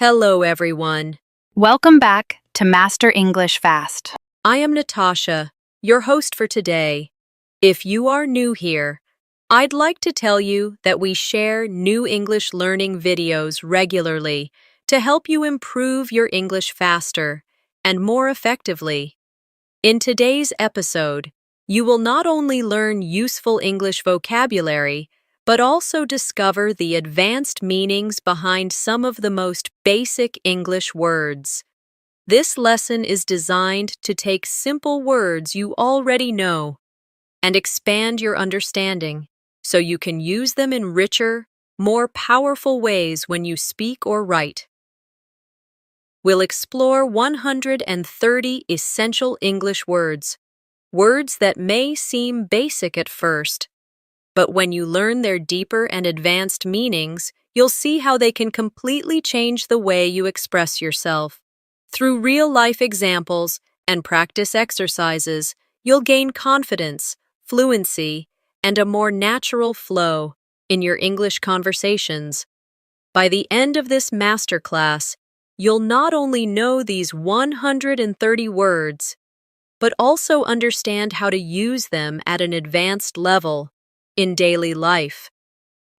Hello, everyone. Welcome back to Master English Fast. I am Natasha, your host for today. If you are new here, I'd like to tell you that we share new English learning videos regularly to help you improve your English faster and more effectively. In today's episode, you will not only learn useful English vocabulary, but also discover the advanced meanings behind some of the most basic English words. This lesson is designed to take simple words you already know and expand your understanding so you can use them in richer, more powerful ways when you speak or write. We'll explore 130 essential English words that may seem basic at first, but when you learn their deeper and advanced meanings, you'll see how they can completely change the way you express yourself. Through real-life examples and practice exercises, you'll gain confidence, fluency, and a more natural flow in your English conversations. By the end of this masterclass, you'll not only know these 130 words, but also understand how to use them at an advanced level in daily life,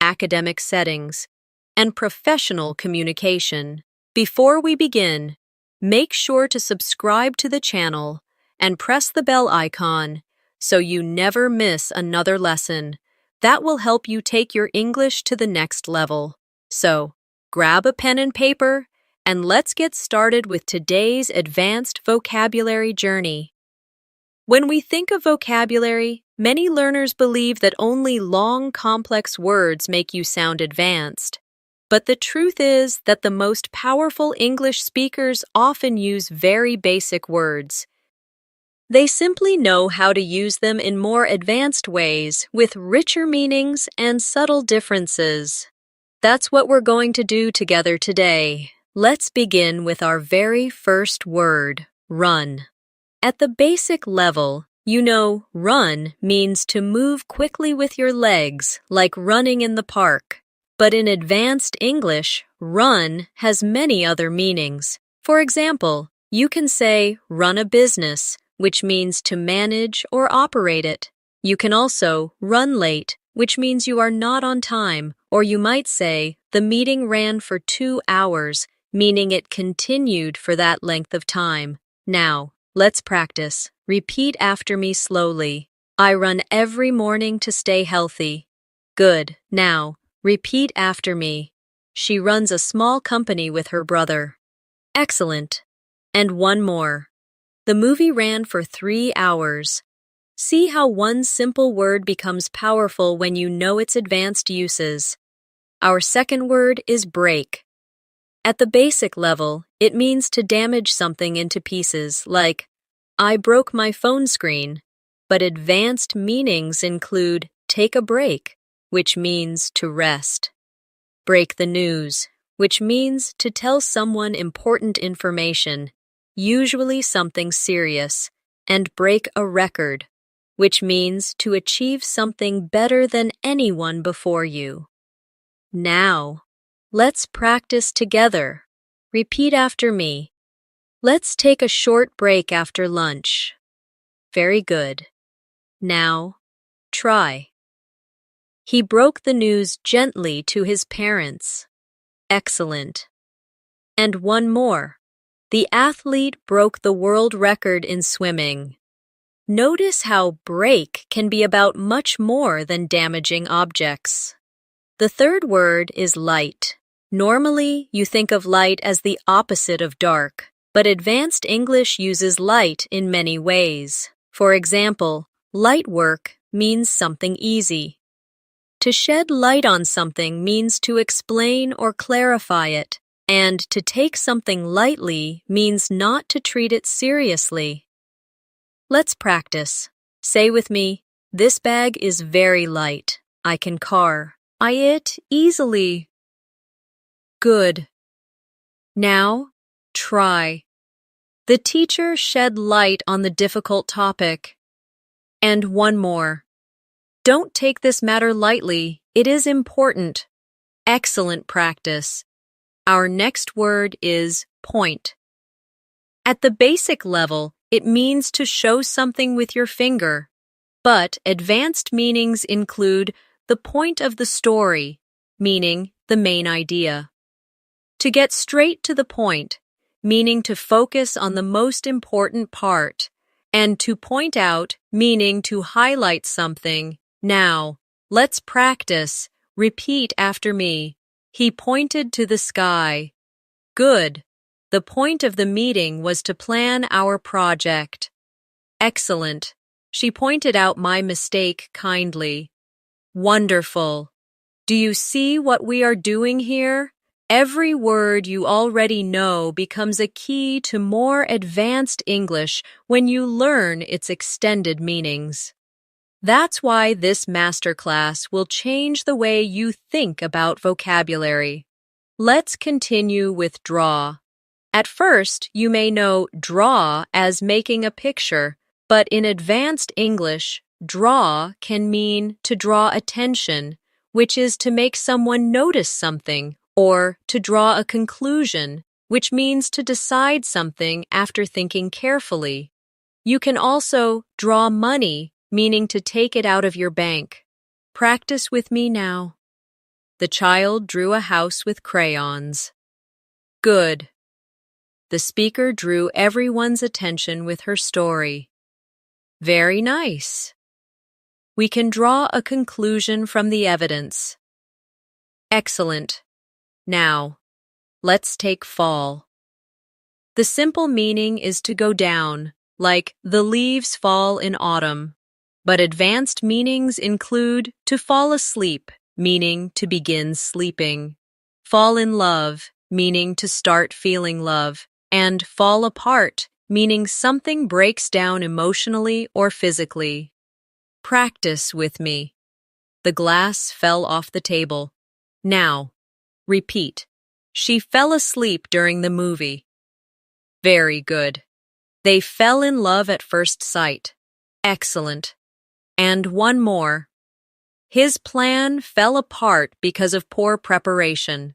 academic settings, and professional communication. Before we begin, make sure to subscribe to the channel and press the bell icon so you never miss another lesson. That will help you take your English to the next level. So, grab a pen and paper, and let's get started with today's advanced vocabulary journey. When we think of vocabulary, many learners believe that only long, complex words make you sound advanced. But the truth is that the most powerful English speakers often use very basic words. They simply know how to use them in more advanced ways with richer meanings and subtle differences. That's what we're going to do together today. Let's begin with our very first word, run. At the basic level, you know run means to move quickly with your legs, like running in the park. But in advanced English, run has many other meanings. For example, you can say run a business, which means to manage or operate it. You can also run late, which means you are not on time, or you might say the meeting ran for 2 hours, meaning it continued for that length of time. Now, let's practice. Repeat after me slowly. I run every morning to stay healthy. Good. Now, repeat after me. She runs a small company with her brother. Excellent. And one more. The movie ran for 3 hours. See how one simple word becomes powerful when you know its advanced uses. Our second word is break. At the basic level, it means to damage something into pieces, like, I broke my phone screen. But advanced meanings include take a break, which means to rest. Break the news, which means to tell someone important information, usually something serious. And break a record, which means to achieve something better than anyone before you. Now, let's practice together. Repeat after me. Let's take a short break after lunch. Very good. Now, try. He broke the news gently to his parents. Excellent. And one more. The athlete broke the world record in swimming. Notice how break can be about much more than damaging objects. The third word is light. Normally, you think of light as the opposite of dark, but advanced English uses light in many ways. For example, light work means something easy. To shed light on something means to explain or clarify it, and to take something lightly means not to treat it seriously. Let's practice. Say with me, this bag is very light. I can carry it easily. Good. Now, try. The teacher shed light on the difficult topic. And one more. Don't take this matter lightly. It is important. Excellent practice. Our next word is point. At the basic level, it means to show something with your finger, but advanced meanings include the point of the story, meaning the main idea. To get straight to the point, meaning to focus on the most important part, and to point out, meaning to highlight something. Now, let's practice. Repeat after me. He pointed to the sky. Good. The point of the meeting was to plan our project. Excellent. She pointed out my mistake kindly. Wonderful. Do you see what we are doing here? Every word you already know becomes a key to more advanced English when you learn its extended meanings. That's why this masterclass will change the way you think about vocabulary. Let's continue with draw. At first, you may know draw as making a picture, but in advanced English, draw can mean to draw attention, which is to make someone notice something, or to draw a conclusion, which means to decide something after thinking carefully. You can also draw money, meaning to take it out of your bank. Practice with me now. The child drew a house with crayons. Good. The speaker drew everyone's attention with her story. Very nice. We can draw a conclusion from the evidence. Excellent. Now, let's take fall. The simple meaning is to go down, like the leaves fall in autumn. But advanced meanings include to fall asleep, meaning to begin sleeping. Fall in love, meaning to start feeling love. And fall apart, meaning something breaks down emotionally or physically. Practice with me. The glass fell off the table. Now, repeat. She fell asleep during the movie. Very good. They fell in love at first sight. Excellent. And one more. His plan fell apart because of poor preparation.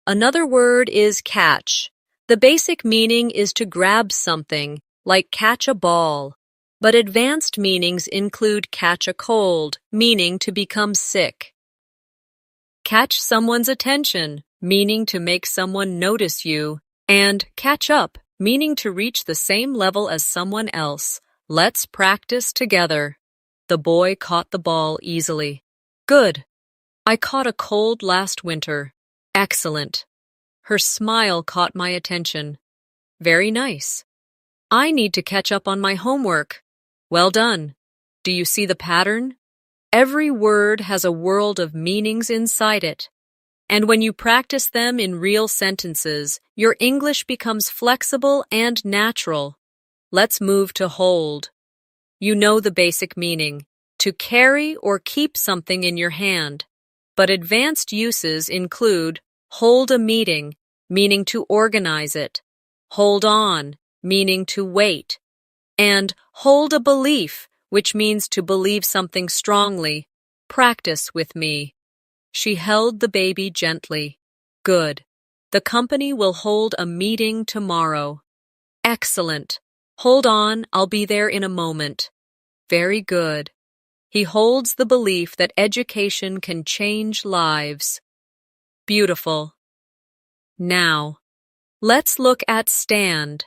Another word is catch. The basic meaning is to grab something, like catch a ball. But advanced meanings include catch a cold, meaning to become sick. Catch someone's attention, meaning to make someone notice you. And catch up, meaning to reach the same level as someone else. Let's practice together. The boy caught the ball easily. Good. I caught a cold last winter. Excellent. Her smile caught my attention. Very nice. I need to catch up on my homework. Well done. Do you see the pattern? Every word has a world of meanings inside it. And when you practice them in real sentences, your English becomes flexible and natural. Let's move to hold. You know the basic meaning, to carry or keep something in your hand. But advanced uses include hold a meeting, meaning to organize it, hold on, meaning to wait, and hold a belief, which means to believe something strongly. Practice with me. She held the baby gently. Good. The company will hold a meeting tomorrow. Excellent. Hold on, I'll be there in a moment. Very good. He holds the belief that education can change lives. Beautiful. Now, let's look at stand.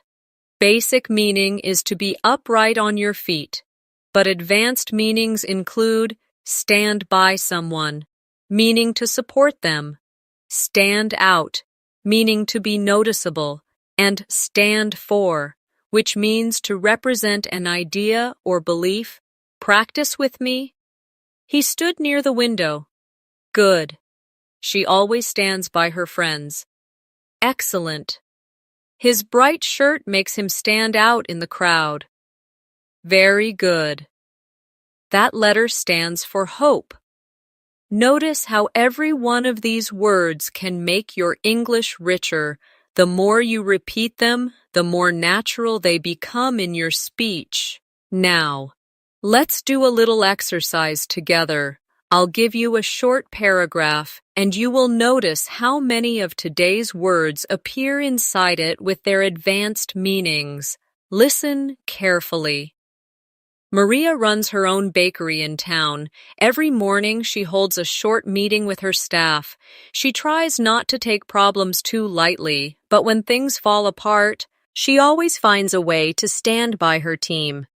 Basic meaning is to be upright on your feet, but advanced meanings include stand by someone, meaning to support them, stand out, meaning to be noticeable, and stand for, which means to represent an idea or belief. Practice with me. He stood near the window. Good. She always stands by her friends. Excellent. His bright shirt makes him stand out in the crowd. Very good. That letter stands for hope. Notice how every one of these words can make your English richer. The more you repeat them, the more natural they become in your speech. Now, let's do a little exercise together. I'll give you a short paragraph, and you will notice how many of today's words appear inside it with their advanced meanings. Listen carefully. Maria runs her own bakery in town. Every morning, she holds a short meeting with her staff. She tries not to take problems too lightly, but when things fall apart, she always finds a way to stand by her team.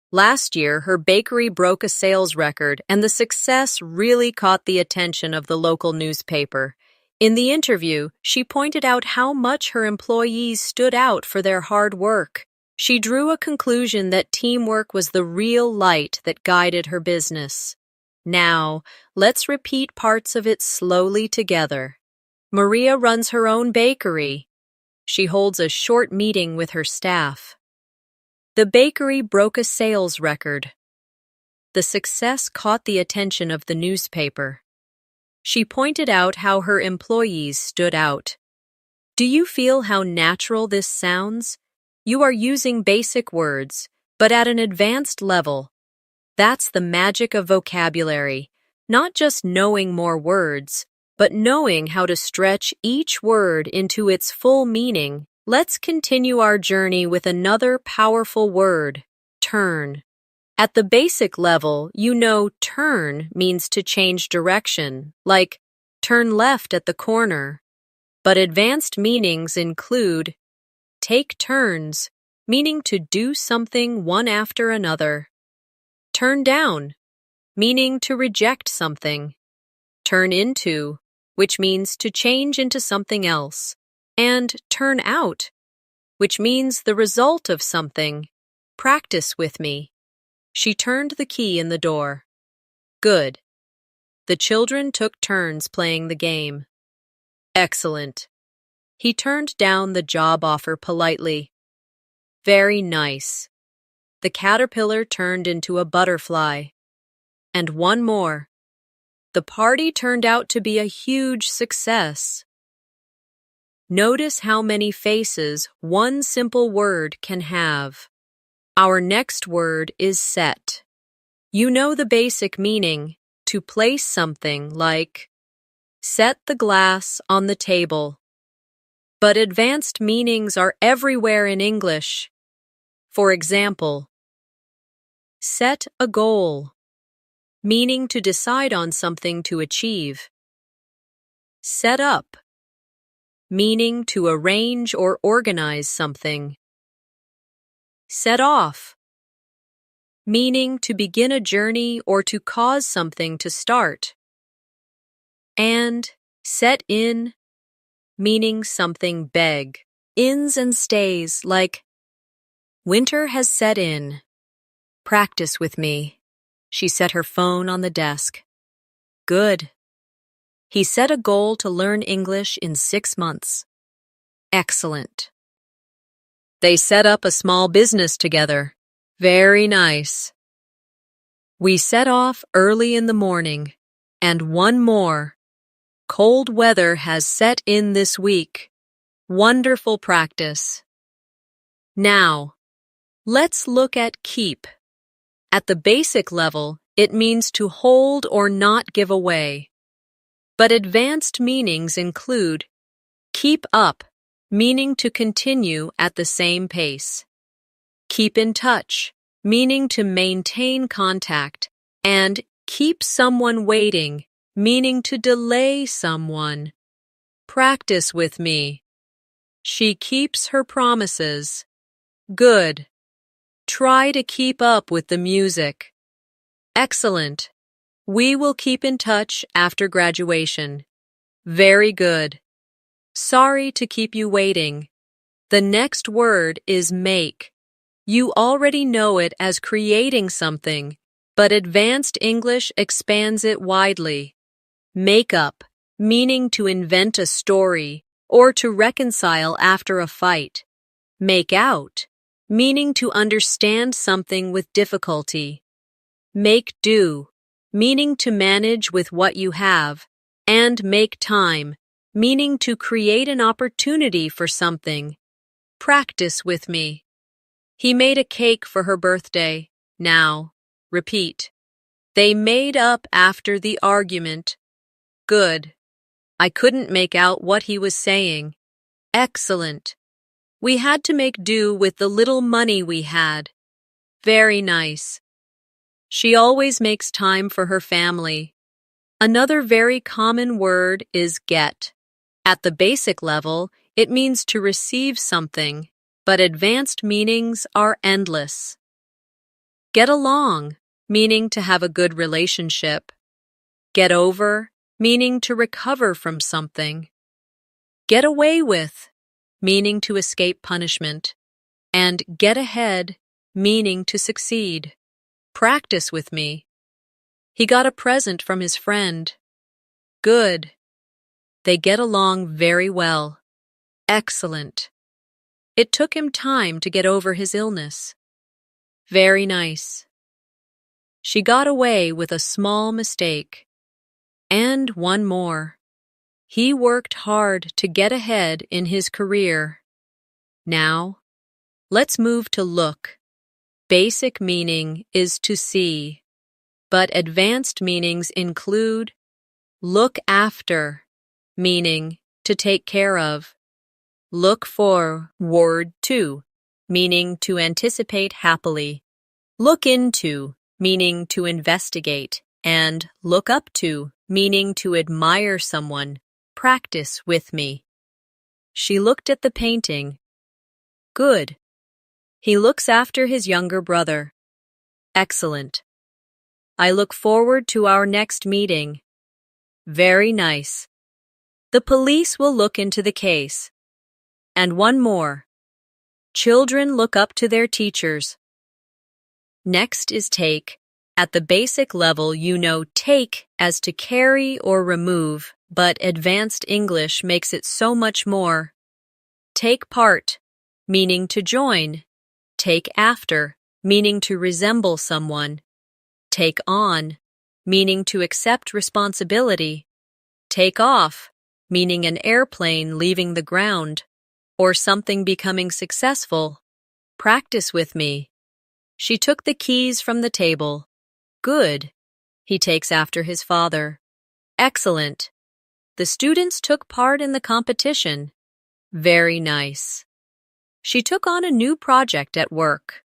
Last year, her bakery broke a sales record, and the success really caught the attention of the local newspaper. In the interview, she pointed out how much her employees stood out for their hard work. She drew a conclusion that teamwork was the real light that guided her business. Now, let's repeat parts of it slowly together. Maria runs her own bakery. She holds a short meeting with her staff. The bakery broke a sales record. The success caught the attention of the newspaper. She pointed out how her employees stood out. Do you feel how natural this sounds? You are using basic words, but at an advanced level. That's the magic of vocabulary, not just knowing more words, but knowing how to stretch each word into its full meaning. Let's continue our journey with another powerful word, turn. At the basic level, you know turn means to change direction, like turn left at the corner. But advanced meanings include take turns, meaning to do something one after another. Turn down, meaning to reject something. Turn into, which means to change into something else. And turn out, which means the result of something. Practice with me. She turned the key in the door. Good. The children took turns playing the game. Excellent. He turned down the job offer politely. Very nice. The caterpillar turned into a butterfly. And one more. The party turned out to be a huge success. Notice how many faces one simple word can have. Our next word is set. You know the basic meaning, to place something like set the glass on the table. But advanced meanings are everywhere in English. For example, set a goal, meaning to decide on something to achieve. Set up, meaning to arrange or organize something. Set off, meaning to begin a journey or to cause something to start. And set in, meaning something beg. Ins and stays like winter has set in. Practice with me. She set her phone on the desk. Good. He set a goal to learn English in 6 months. Excellent. They set up a small business together. Very nice. We set off early in the morning. And one more. Cold weather has set in this week. Wonderful practice. Now, let's look at keep. At the basic level, it means to hold or not give away. But advanced meanings include keep up, meaning to continue at the same pace. Keep in touch, meaning to maintain contact. And keep someone waiting, meaning to delay someone. Practice with me. She keeps her promises. Good. Try to keep up with the music. Excellent. We will keep in touch after graduation. Very good. Sorry to keep you waiting. The next word is make. You already know it as creating something, but advanced English expands it widely. Make up, meaning to invent a story or to reconcile after a fight. Make out, meaning to understand something with difficulty. Make do, meaning to manage with what you have. And make time, meaning to create an opportunity for something. Practice with me. He made a cake for her birthday. Now, repeat. They made up after the argument. Good. I couldn't make out what he was saying. Excellent. We had to make do with the little money we had. Very nice. She always makes time for her family. Another very common word is get. At the basic level, it means to receive something, but advanced meanings are endless. Get along, meaning to have a good relationship. Get over, meaning to recover from something. Get away with, meaning to escape punishment. And get ahead, meaning to succeed. Practice with me. He got a present from his friend. Good. They get along very well. Excellent. It took him time to get over his illness. Very nice. She got away with a small mistake. And one more. He worked hard to get ahead in his career. Now, let's move to look. Basic meaning is to see, but advanced meanings include look after, meaning to take care of. Look forward to, meaning to anticipate happily. Look into, meaning to investigate. And look up to, meaning to admire someone. Practice with me. She looked at the painting. Good. He looks after his younger brother. Excellent. I look forward to our next meeting. Very nice. The police will look into the case. And one more. Children look up to their teachers. Next is take. At the basic level, you know take as to carry or remove, but advanced English makes it so much more. Take part, meaning to join. Take after, meaning to resemble someone. Take on, meaning to accept responsibility. Take off, meaning an airplane leaving the ground, or something becoming successful. Practice with me. She took the keys from the table. Good. He takes after his father. Excellent. The students took part in the competition. Very nice. She took on a new project at work.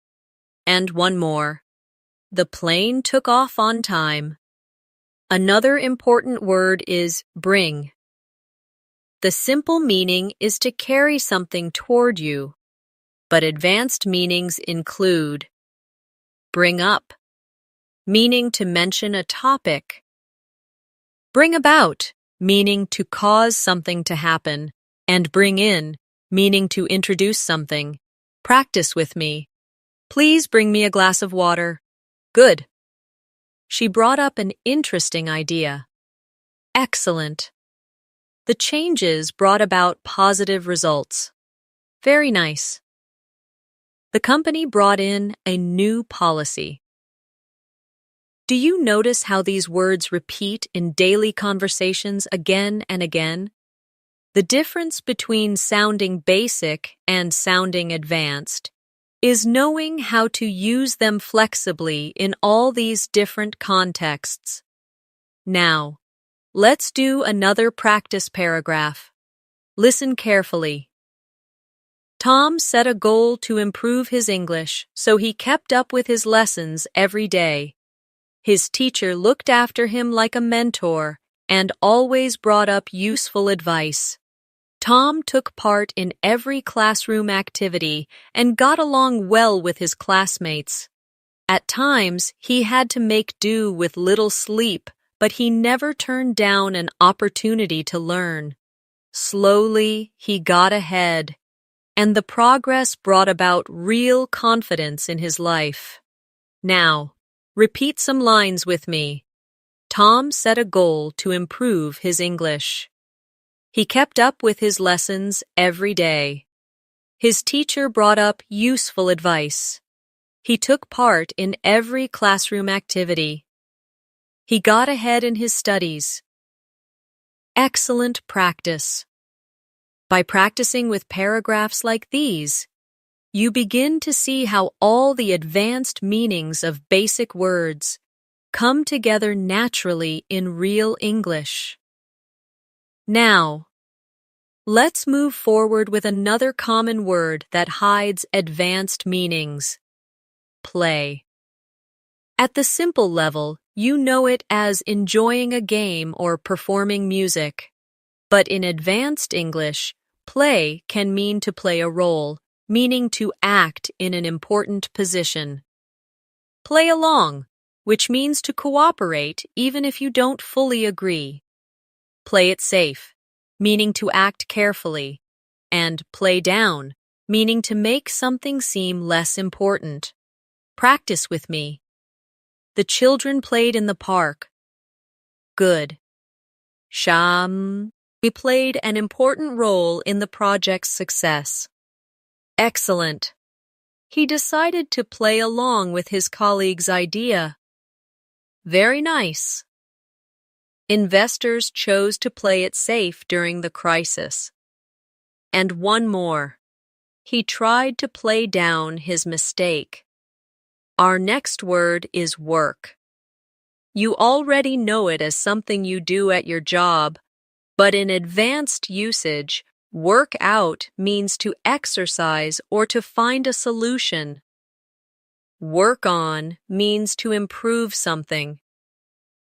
And one more. The plane took off on time. Another important word is bring. The simple meaning is to carry something toward you, but advanced meanings include bring up, meaning to mention a topic. Bring about, meaning to cause something to happen. And bring in, meaning to introduce something. Practice with me. Please bring me a glass of water. Good. She brought up an interesting idea. Excellent. The changes brought about positive results. Very nice. The company brought in a new policy. Do you notice how these words repeat in daily conversations again and again? The difference between sounding basic and sounding advanced is knowing how to use them flexibly in all these different contexts. Now, let's do another practice paragraph. Listen carefully. Tom set a goal to improve his English, so he kept up with his lessons every day. His teacher looked after him like a mentor and always brought up useful advice. Tom took part in every classroom activity and got along well with his classmates. At times, he had to make do with little sleep, but he never turned down an opportunity to learn. Slowly, he got ahead, and the progress brought about real confidence in his life. Now, repeat some lines with me. Tom set a goal to improve his English. He kept up with his lessons every day. His teacher brought up useful advice. He took part in every classroom activity. He got ahead in his studies. Excellent practice. By practicing with paragraphs like these, you begin to see how all the advanced meanings of basic words come together naturally in real English. Now, let's move forward with another common word that hides advanced meanings: play. At the simple level, you know it as enjoying a game or performing music. But in advanced English, play can mean to play a role, meaning to act in an important position. Play along, which means to cooperate even if you don't fully agree. Play it safe, meaning to act carefully. And play down, meaning to make something seem less important. Practice with me. The children played in the park. Good. Sham. We played an important role in the project's success. Excellent. He decided to play along with his colleague's idea. Very nice. Investors chose to play it safe during the crisis. And one more. He tried to play down his mistake. Our next word is work. You already know it as something you do at your job, but in advanced usage, work out means to exercise or to find a solution. Work on means to improve something.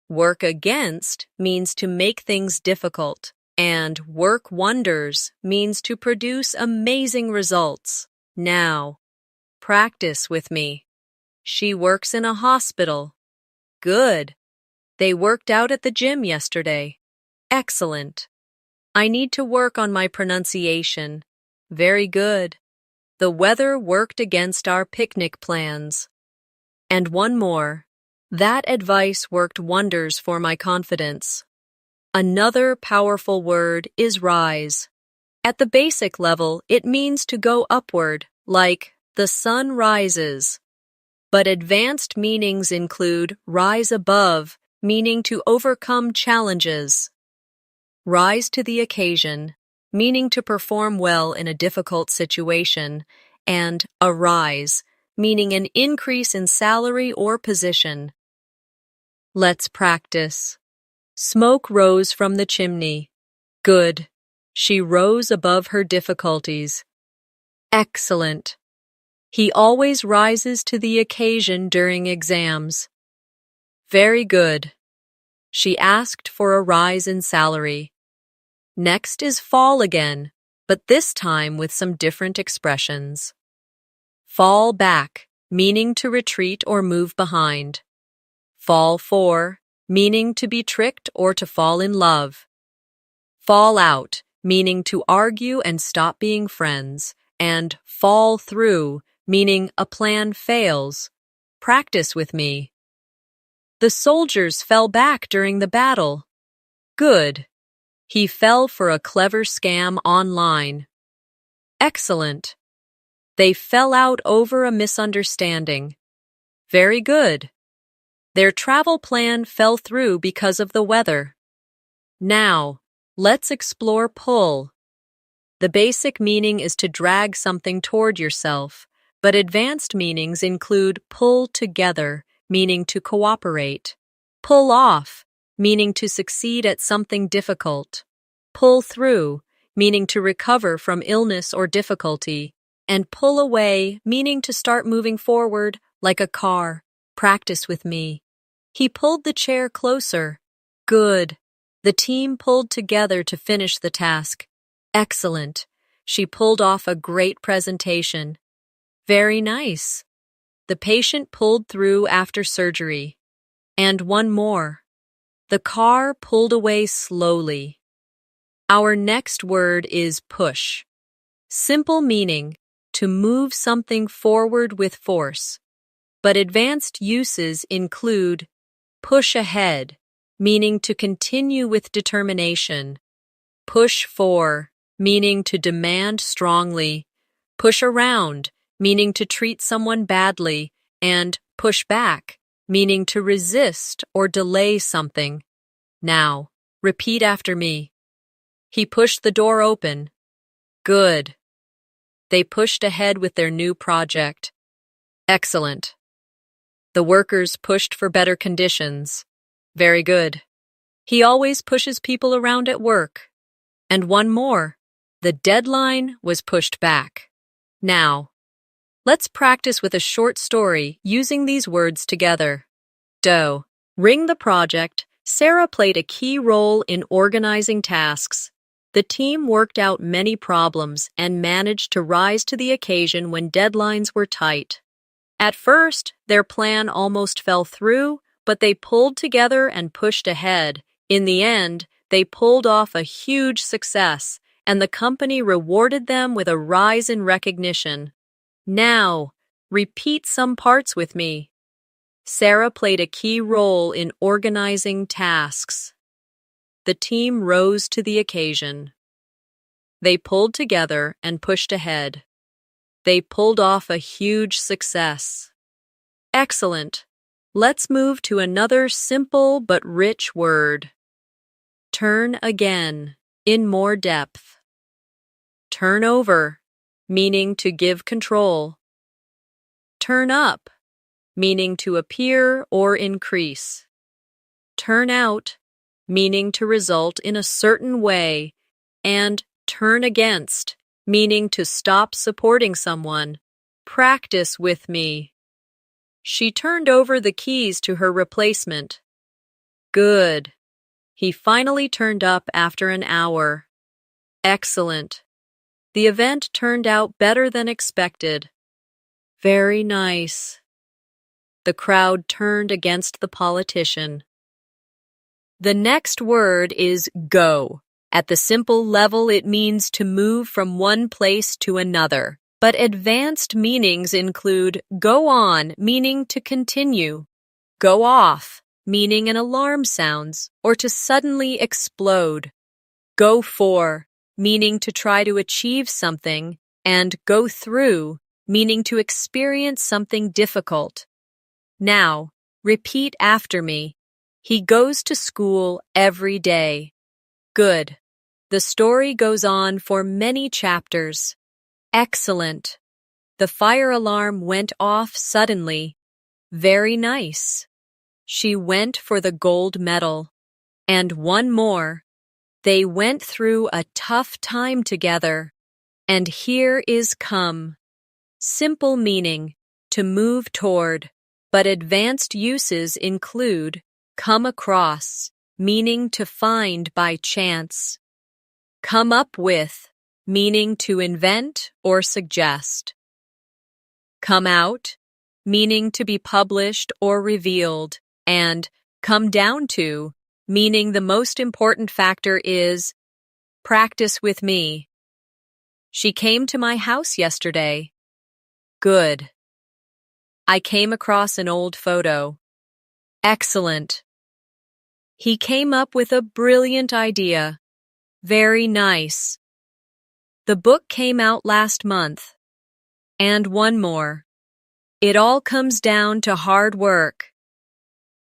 Work against means to make things difficult. And work wonders means to produce amazing results. Now, practice with me. She works in a hospital. Good. They worked out at the gym yesterday. Excellent. I need to work on my pronunciation. Very good. The weather worked against our picnic plans. And one more. That advice worked wonders for my confidence. Another powerful word is rise. At the basic level, it means to go upward, like the sun rises. But advanced meanings include rise above, meaning to overcome challenges. Rise to the occasion, meaning to perform well in a difficult situation, and arise, meaning an increase in salary or position. Let's practice. Smoke rose from the chimney. Good. She rose above her difficulties. Excellent. He always rises to the occasion during exams. Very good. She asked for a rise in salary. Next is fall again, but this time with some different expressions. Fall back, meaning to retreat or move behind. Fall for, meaning to be tricked or to fall in love. Fall out, meaning to argue and stop being friends. And fall through, meaning a plan fails. Practice with me. The soldiers fell back during the battle. Good. He fell for a clever scam online. Excellent. They fell out over a misunderstanding. Very good. Their travel plan fell through because of the weather. Now, let's explore pull. The basic meaning is to drag something toward yourself, but advanced meanings include pull together, meaning to cooperate. Pull off, meaning to succeed at something difficult. Pull through, meaning to recover from illness or difficulty. And pull away, meaning to start moving forward, like a car. Practice with me. He pulled the chair closer. Good. The team pulled together to finish the task. Excellent. She pulled off a great presentation. Very nice. The patient pulled through after surgery. And one more. The car pulled away slowly. Our next word is push. Simple meaning, to move something forward with force. But advanced uses include push ahead, meaning to continue with determination. Push for, meaning to demand strongly. Push around, meaning to treat someone badly. And push back, meaning to resist or delay something. Now, repeat after me. He pushed the door open. Good. They pushed ahead with their new project. Excellent. The workers pushed for better conditions. Very good. He always pushes people around at work. And one more. The deadline was pushed back. Now, let's practice with a short story using these words together. Ring the project, Sarah played a key role in organizing tasks. The team worked out many problems and managed to rise to the occasion when deadlines were tight. At first, their plan almost fell through, but they pulled together and pushed ahead. In the end, they pulled off a huge success, and the company rewarded them with a rise in recognition. Now, repeat some parts with me. Sarah played a key role in organizing tasks. The team rose to the occasion. They pulled together and pushed ahead. They pulled off a huge success. Excellent. Let's move to another simple but rich word. Turn again, in more depth. Turn over, meaning to give control. Turn up, meaning to appear or increase. Turn out, meaning to result in a certain way, and turn against, meaning to stop supporting someone. Practice with me. She turned over the keys to her replacement. Good. He finally turned up after an hour. Excellent. The event turned out better than expected. Very nice. The crowd turned against the politician. The next word is go. At the simple level, it means to move from one place to another. But advanced meanings include go on, meaning to continue, go off, meaning an alarm sounds, or to suddenly explode, go for, meaning to try to achieve something, and go through, meaning to experience something difficult. Now, repeat after me. He goes to school every day. Good. The story goes on for many chapters. Excellent. The fire alarm went off suddenly. Very nice. She went for the gold medal. And one more. They went through a tough time together. And here is come. Simple meaning, to move toward, but advanced uses include come across, meaning to find by chance. Come up with, meaning to invent or suggest. Come out, meaning to be published or revealed, and come down to, meaning the most important factor is practice with me. She came to my house yesterday. Good. I came across an old photo. Excellent. He came up with a brilliant idea. Very nice. The book came out last month. And one more. It all comes down to hard work.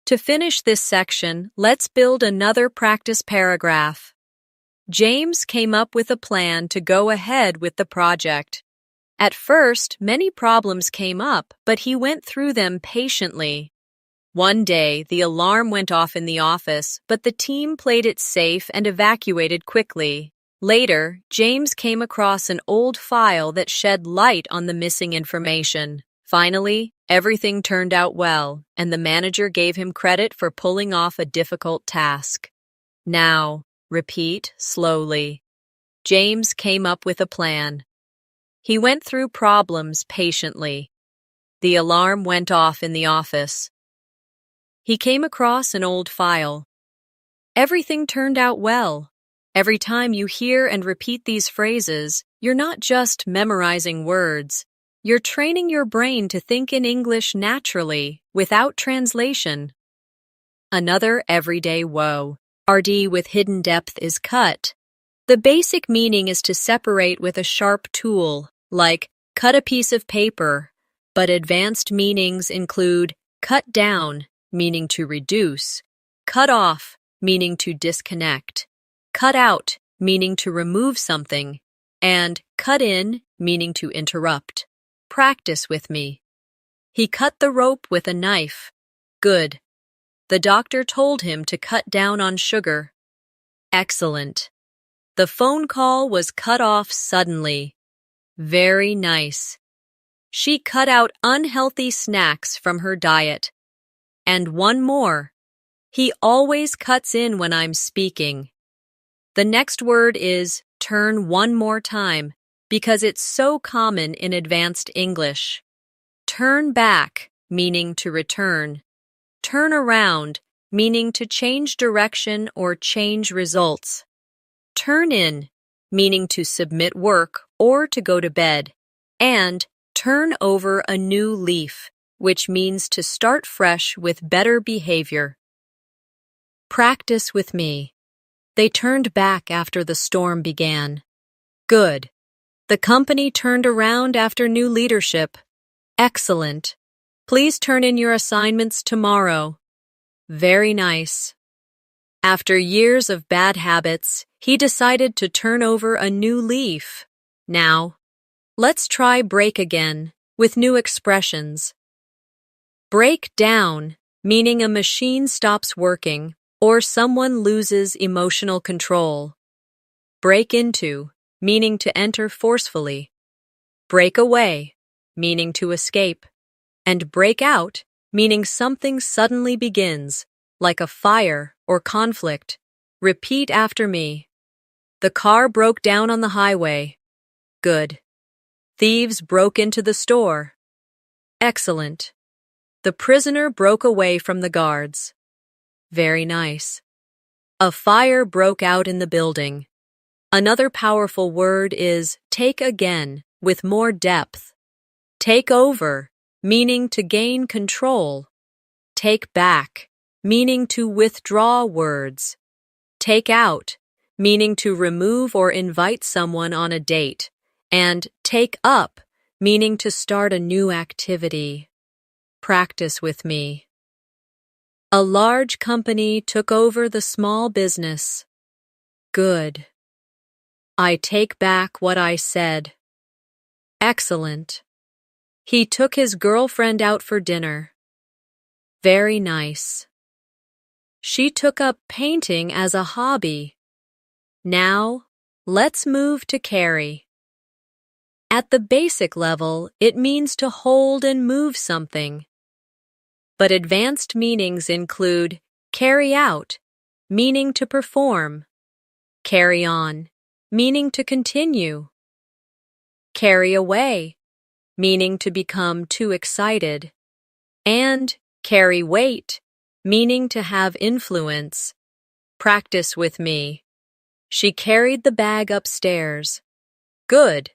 To finish this section, let's build another practice paragraph. James came up with a plan to go ahead with the project. At first, many problems came up, but he went through them patiently. One day, the alarm went off in the office, but the team played it safe and evacuated quickly. Later, James came across an old file that shed light on the missing information. Finally, everything turned out well, and the manager gave him credit for pulling off a difficult task. Now, repeat slowly. James came up with a plan. He went through problems patiently. The alarm went off in the office. He came across an old file. Everything turned out well. Every time you hear and repeat these phrases, you're not just memorizing words. You're training your brain to think in English naturally, without translation. Another everyday woe. RD with hidden depth is cut. The basic meaning is to separate with a sharp tool, like cut a piece of paper, but advanced meanings include cut down, meaning to reduce, cut off, meaning to disconnect, cut out, meaning to remove something, and cut in, meaning to interrupt. Practice with me. He cut the rope with a knife. Good. The doctor told him to cut down on sugar. Excellent. The phone call was cut off suddenly. Very nice. She cut out unhealthy snacks from her diet. And one more. He always cuts in when I'm speaking. The next word is turn one more time because it's so common in advanced English. Turn back, meaning to return. Turn around, meaning to change direction or change results. Turn in, meaning to submit work or to go to bed. And turn over a new leaf, which means to start fresh with better behavior. Practice with me. They turned back after the storm began. Good. The company turned around after new leadership. Excellent. Please turn in your assignments tomorrow. Very nice. After years of bad habits, he decided to turn over a new leaf. Now, let's try break again with new expressions. Break down, meaning a machine stops working or someone loses emotional control. Break into, meaning to enter forcefully. Break away, meaning to escape. And break out, meaning something suddenly begins, like a fire or conflict. Repeat after me. The car broke down on the highway. Good. Thieves broke into the store. Excellent. The prisoner broke away from the guards. Very nice. A fire broke out in the building. Another powerful word is take again, with more depth. Take over, meaning to gain control. Take back, meaning to withdraw words. Take out, meaning to remove or invite someone on a date. And take up, meaning to start a new activity. Practice with me. A large company took over the small business. Good. I take back what I said. Excellent. He took his girlfriend out for dinner. Very nice. She took up painting as a hobby. Now, let's move to carry. At the basic level, it means to hold and move something. But advanced meanings include carry out, meaning to perform, carry on, meaning to continue, carry away, meaning to become too excited, and carry weight, meaning to have influence. Practice with me. She carried the bag upstairs. Good.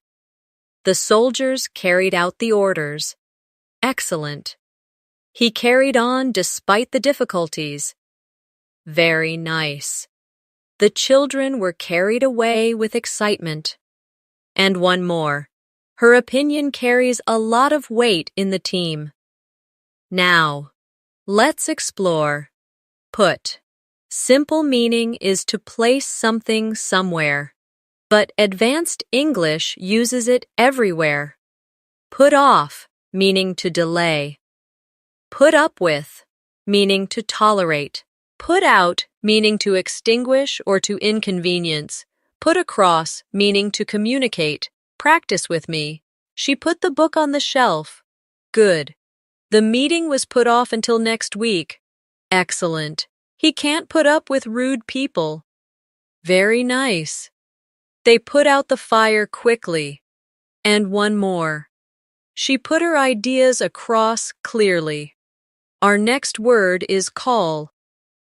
The soldiers carried out the orders. Excellent. He carried on despite the difficulties. Very nice. The children were carried away with excitement. And one more. Her opinion carries a lot of weight in the team. Now, let's explore. Put. Simple meaning is to place something somewhere, but advanced English uses it everywhere. Put off, meaning to delay. Put up with, meaning to tolerate. Put out, meaning to extinguish or to inconvenience. Put across, meaning to communicate. Practice with me. She put the book on the shelf. Good. The meeting was put off until next week. Excellent. He can't put up with rude people. Very nice. They put out the fire quickly. And one more. She put her ideas across clearly. Our next word is call.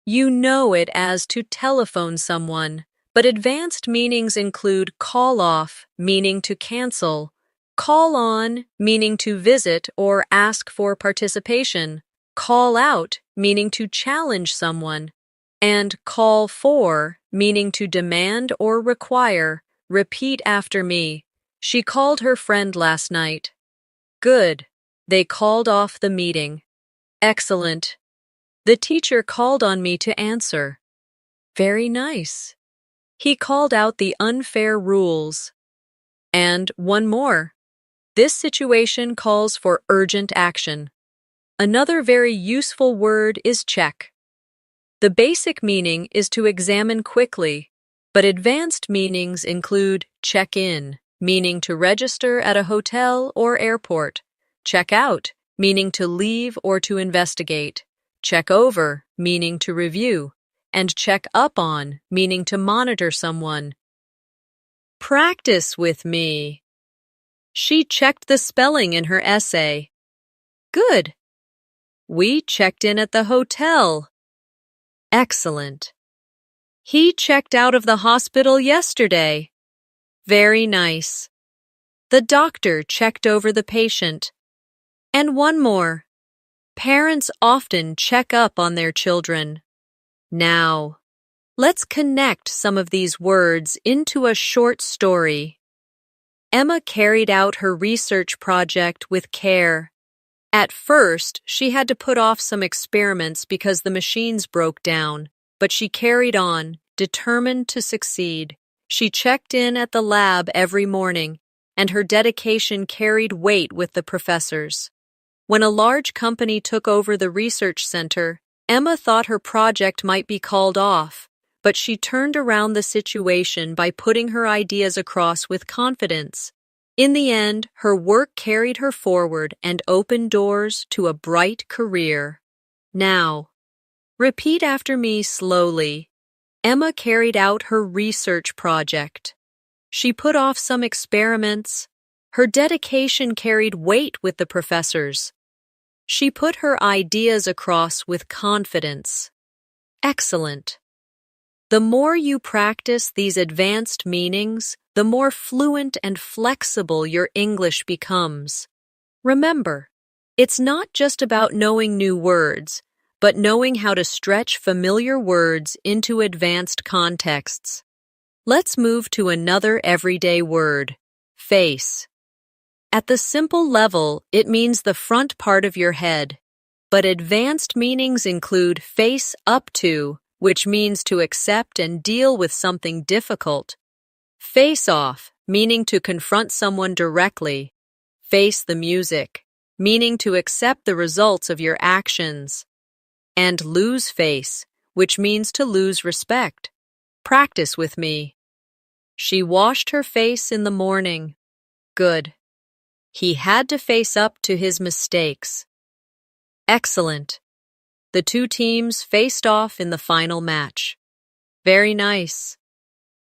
You know it as to telephone someone, but advanced meanings include call off, meaning to cancel, call on, meaning to visit or ask for participation, call out, meaning to challenge someone, and call for, meaning to demand or require. Repeat after me. She called her friend last night. Good. They called off the meeting. Excellent. The teacher called on me to answer. Very nice. He called out the unfair rules. And one more. This situation calls for urgent action. Another very useful word is check. The basic meaning is to examine quickly, but advanced meanings include check in, meaning to register at a hotel or airport, check out, meaning to leave or to investigate, check over, meaning to review, and check up on, meaning to monitor someone. Practice with me. She checked the spelling in her essay. Good. We checked in at the hotel. Excellent. He checked out of the hospital yesterday. Very nice. The doctor checked over the patient. And one more. Parents often check up on their children. Now, let's connect some of these words into a short story. Emma carried out her research project with care. At first, she had to put off some experiments because the machines broke down, but she carried on, determined to succeed. She checked in at the lab every morning, and her dedication carried weight with the professors. When a large company took over the research center, Emma thought her project might be called off, but she turned around the situation by putting her ideas across with confidence. In the end, her work carried her forward and opened doors to a bright career. Now, repeat after me slowly. Emma carried out her research project. She put off some experiments. Her dedication carried weight with the professors. She put her ideas across with confidence. Excellent. The more you practice these advanced meanings, the more fluent and flexible your English becomes. Remember, it's not just about knowing new words, but knowing how to stretch familiar words into advanced contexts. Let's move to another everyday word, face. At the simple level, it means the front part of your head, but advanced meanings include face up to, which means to accept and deal with something difficult. Face off, meaning to confront someone directly. Face the music, meaning to accept the results of your actions. And lose face, which means to lose respect. Practice with me. She washed her face in the morning. Good. He had to face up to his mistakes. Excellent. The two teams faced off in the final match. Very nice.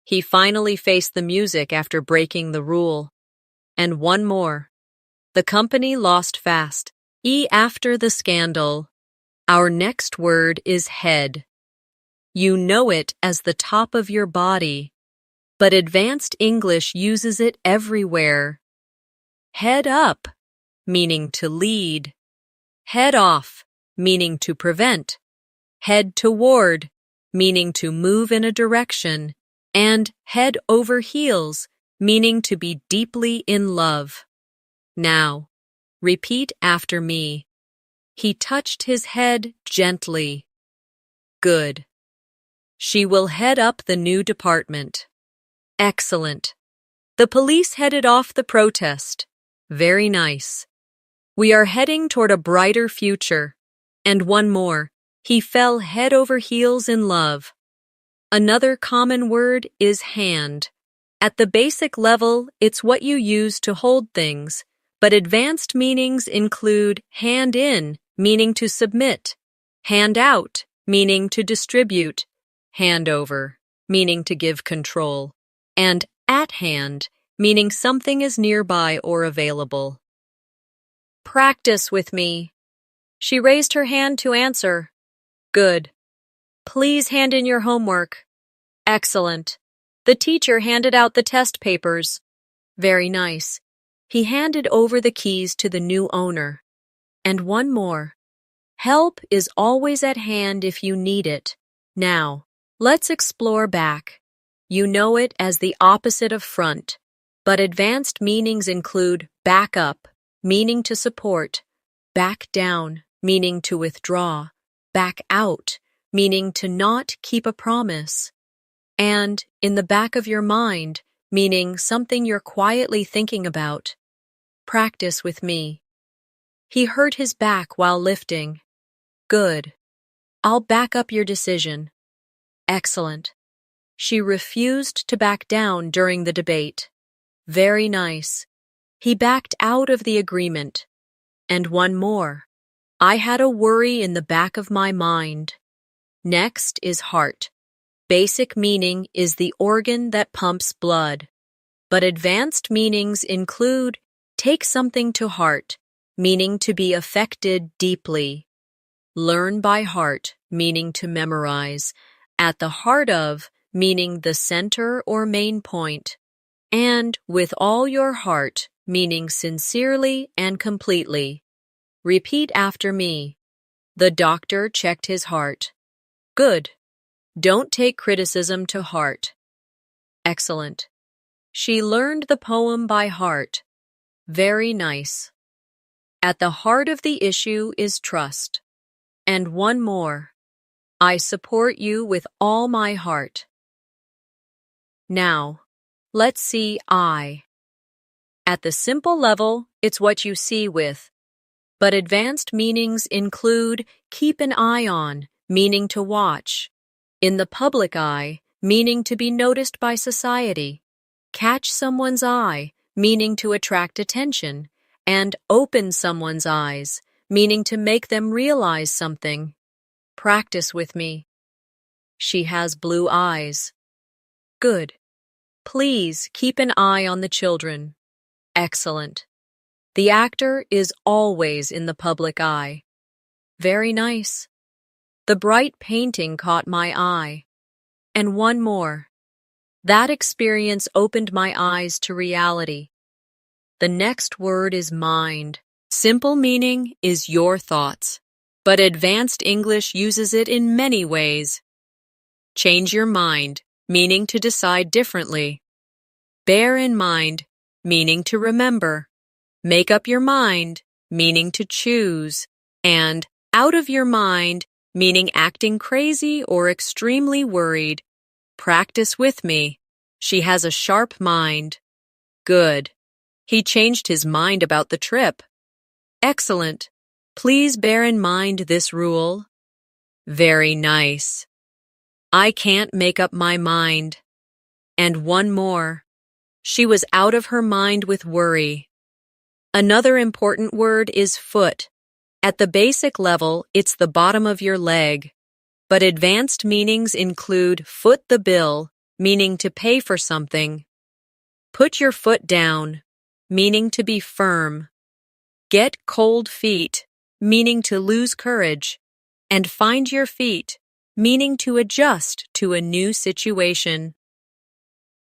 He finally faced the music after breaking the rule. And one more. The company lost fast. After the scandal. Our next word is head. You know it as the top of your body, but advanced English uses it everywhere. Head up, meaning to lead. Head off, meaning to prevent. Head toward, meaning to move in a direction. And head over heels, meaning to be deeply in love. Now, repeat after me. He touched his head gently. Good. She will head up the new department. Excellent. The police headed off the protest. Very nice. We are heading toward a brighter future. And one more. He fell head over heels in love. Another common word is hand. At the basic level, it's what you use to hold things, but advanced meanings include hand in, meaning to submit, hand out, meaning to distribute, hand over, meaning to give control, and at hand, meaning something is nearby or available. Practice with me. She raised her hand to answer. Good. Please hand in your homework. Excellent. The teacher handed out the test papers. Very nice. He handed over the keys to the new owner. And one more. Help is always at hand if you need it. Now, let's explore back. You know it as the opposite of front, but advanced meanings include back up, meaning to support, back down, meaning to withdraw, back out, meaning to not keep a promise, and in the back of your mind, meaning something you're quietly thinking about. Practice with me. He hurt his back while lifting. Good. I'll back up your decision. Excellent. She refused to back down during the debate. Very nice. He backed out of the agreement. And one more. I had a worry in the back of my mind. Next is heart. Basic meaning is the organ that pumps blood. But advanced meanings include take something to heart, meaning to be affected deeply. Learn by heart, meaning to memorize. At the heart of, meaning the center or main point. And with all your heart, meaning sincerely and completely. Repeat after me. The doctor checked his heart. Good. Don't take criticism to heart. Excellent. She learned the poem by heart. Very nice. At the heart of the issue is trust. And one more. I support you with all my heart. Now, let's see I. At the simple level, it's what you see with. But advanced meanings include keep an eye on, meaning to watch. In the public eye, meaning to be noticed by society. Catch someone's eye, meaning to attract attention. And open someone's eyes, meaning to make them realize something. Practice with me. She has blue eyes. Good. Please keep an eye on the children. Excellent. The actor is always in the public eye. Very nice. The bright painting caught my eye. And one more. That experience opened my eyes to reality. The next word is mind. Simple meaning is your thoughts, but advanced English uses it in many ways. Change your mind, meaning to decide differently. Bear in mind, meaning to remember. Make up your mind, meaning to choose. And out of your mind, meaning acting crazy or extremely worried. Practice with me. She has a sharp mind. Good. He changed his mind about the trip. Excellent. Please bear in mind this rule. Very nice. I can't make up my mind. And one more. She was out of her mind with worry. Another important word is foot. At the basic level, it's the bottom of your leg. But advanced meanings include foot the bill, meaning to pay for something. Put your foot down, meaning to be firm. Get cold feet, meaning to lose courage. And find your feet, meaning to adjust to a new situation.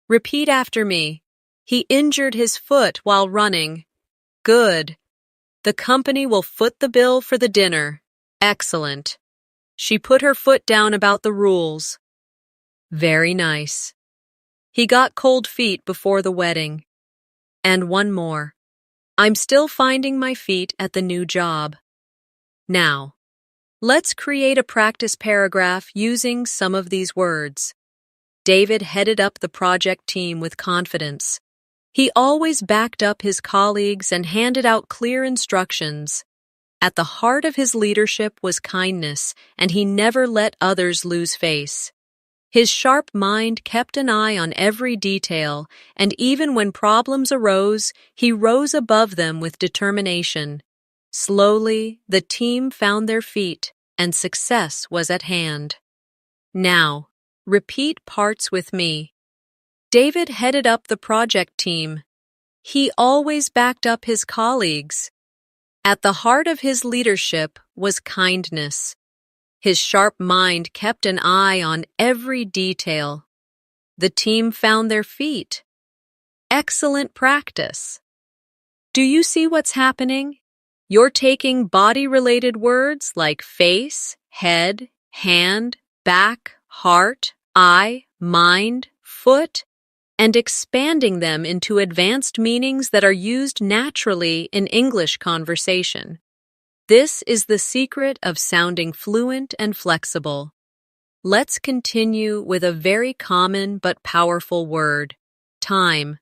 Repeat after me. He injured his foot while running. Good. The company will foot the bill for the dinner. Excellent. She put her foot down about the rules. Very nice. He got cold feet before the wedding. And one more. I'm still finding my feet at the new job. Now, let's create a practice paragraph using some of these words. David headed up the project team with confidence. He always backed up his colleagues and handed out clear instructions. At the heart of his leadership was kindness, and he never let others lose face. His sharp mind kept an eye on every detail, and even when problems arose, he rose above them with determination. Slowly, the team found their feet, and success was at hand. Now, repeat parts with me. David headed up the project team. He always backed up his colleagues. At the heart of his leadership was kindness. His sharp mind kept an eye on every detail. The team found their feet. Excellent practice. Do you see what's happening? You're taking body-related words like face, head, hand, back, heart, eye, mind, foot, and expanding them into advanced meanings that are used naturally in English conversation. This is the secret of sounding fluent and flexible. Let's continue with a very common but powerful word, time.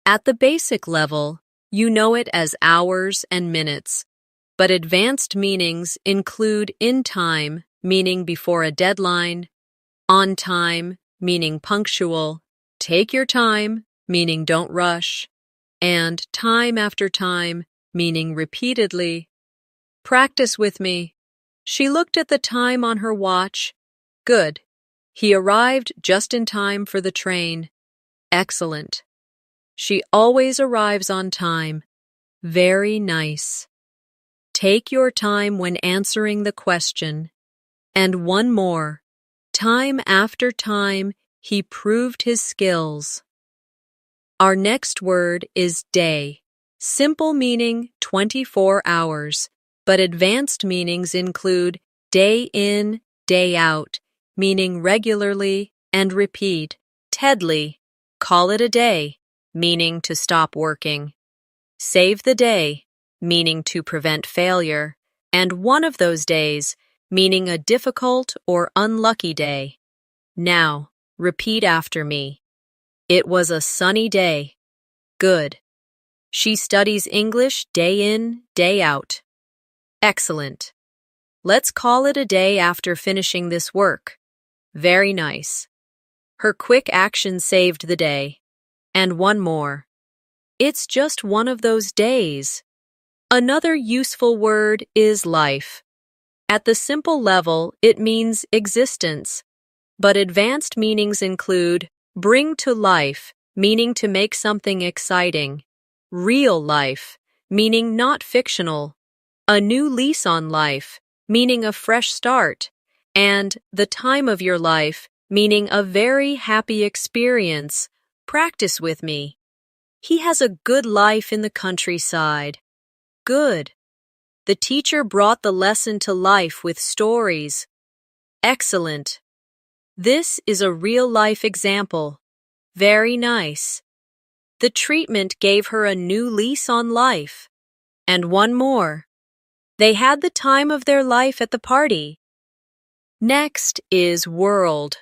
At the basic level, you know it as hours and minutes. but advanced meanings include in time, meaning before a deadline, on time, meaning punctual, take your time, meaning don't rush, and time after time, meaning repeatedly. Practice with me. She looked at the time on her watch. Good. He arrived just in time for the train. Excellent. She always arrives on time. Very nice. Take your time when answering the question. And one more. Time after time, he proved his skills. Our next word is day. Simple meaning 24 hours, but advanced meanings include day in, day out, meaning regularly and repeat. Tedly, call it a day, meaning to stop working. Save the day, meaning to prevent failure, and one of those days, meaning a difficult or unlucky day. Now, repeat after me. It was a sunny day. Good. She studies English day in, day out. Excellent. Let's call it a day after finishing this work. Very nice. Her quick action saved the day. And one more. It's just one of those days. Another useful word is life. At the simple level, it means existence, but advanced meanings include bring to life, meaning to make something exciting, real life, meaning not fictional, a new lease on life, meaning a fresh start, and the time of your life, meaning a very happy experience. Practice with me. He has a good life in the countryside. Good. The teacher brought the lesson to life with stories. Excellent. This is a real-life example. Very nice. The treatment gave her a new lease on life. And one more. They had the time of their life at the party. Next is world.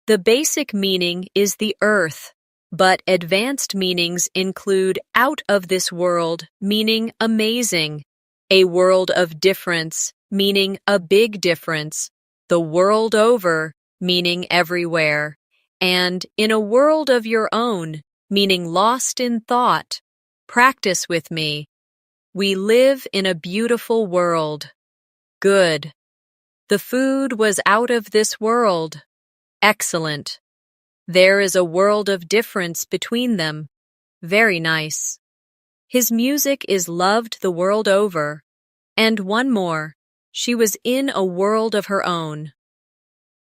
The basic meaning is the earth, but advanced meanings include out of this world, meaning amazing, a world of difference, meaning a big difference, the world over, meaning everywhere, and in a world of your own, meaning lost in thought. Practice with me. We live in a beautiful world. Good. The food was out of this world. Excellent. There is a world of difference between them. Very nice. His music is loved the world over. And one more. She was in a world of her own.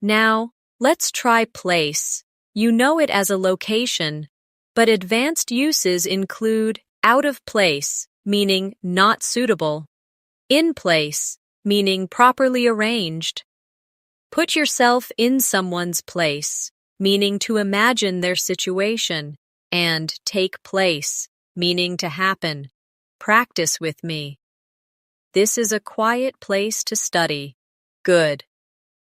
Now, let's try place. You know it as a location, but advanced uses include out of place, meaning not suitable, in place, meaning properly arranged. Put yourself in someone's place, meaning to imagine their situation, and take place, meaning to happen. Practice with me. This is a quiet place to study. Good.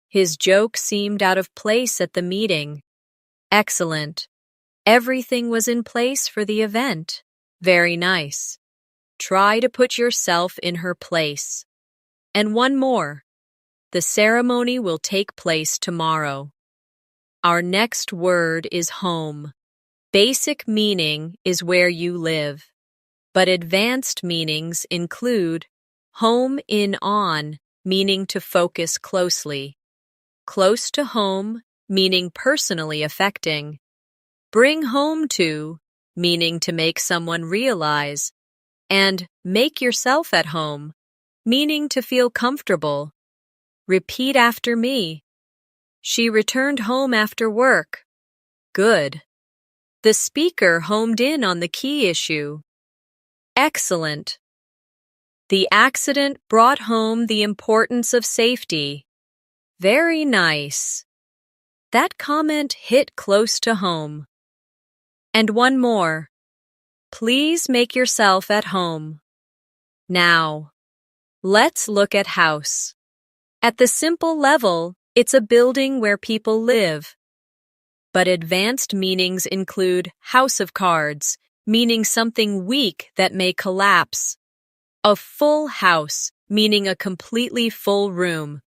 His joke seemed out of place at the meeting. Excellent. Everything was in place for the event. Very nice. Try to put yourself in her place. And one more. The ceremony will take place tomorrow. Our next word is home. Basic meaning is where you live, but advanced meanings include home in on, meaning to focus closely, close to home, meaning personally affecting, bring home to, meaning to make someone realize, and make yourself at home, meaning to feel comfortable. Repeat after me. She returned home after work. Good. The speaker homed in on the key issue. Excellent. The accident brought home the importance of safety. Very nice. That comment hit close to home. And one more. Please make yourself at home. Now, let's look at house. At the simple level, it's a building where people live. But advanced meanings include house of cards, meaning something weak that may collapse. A full house, meaning a completely full room.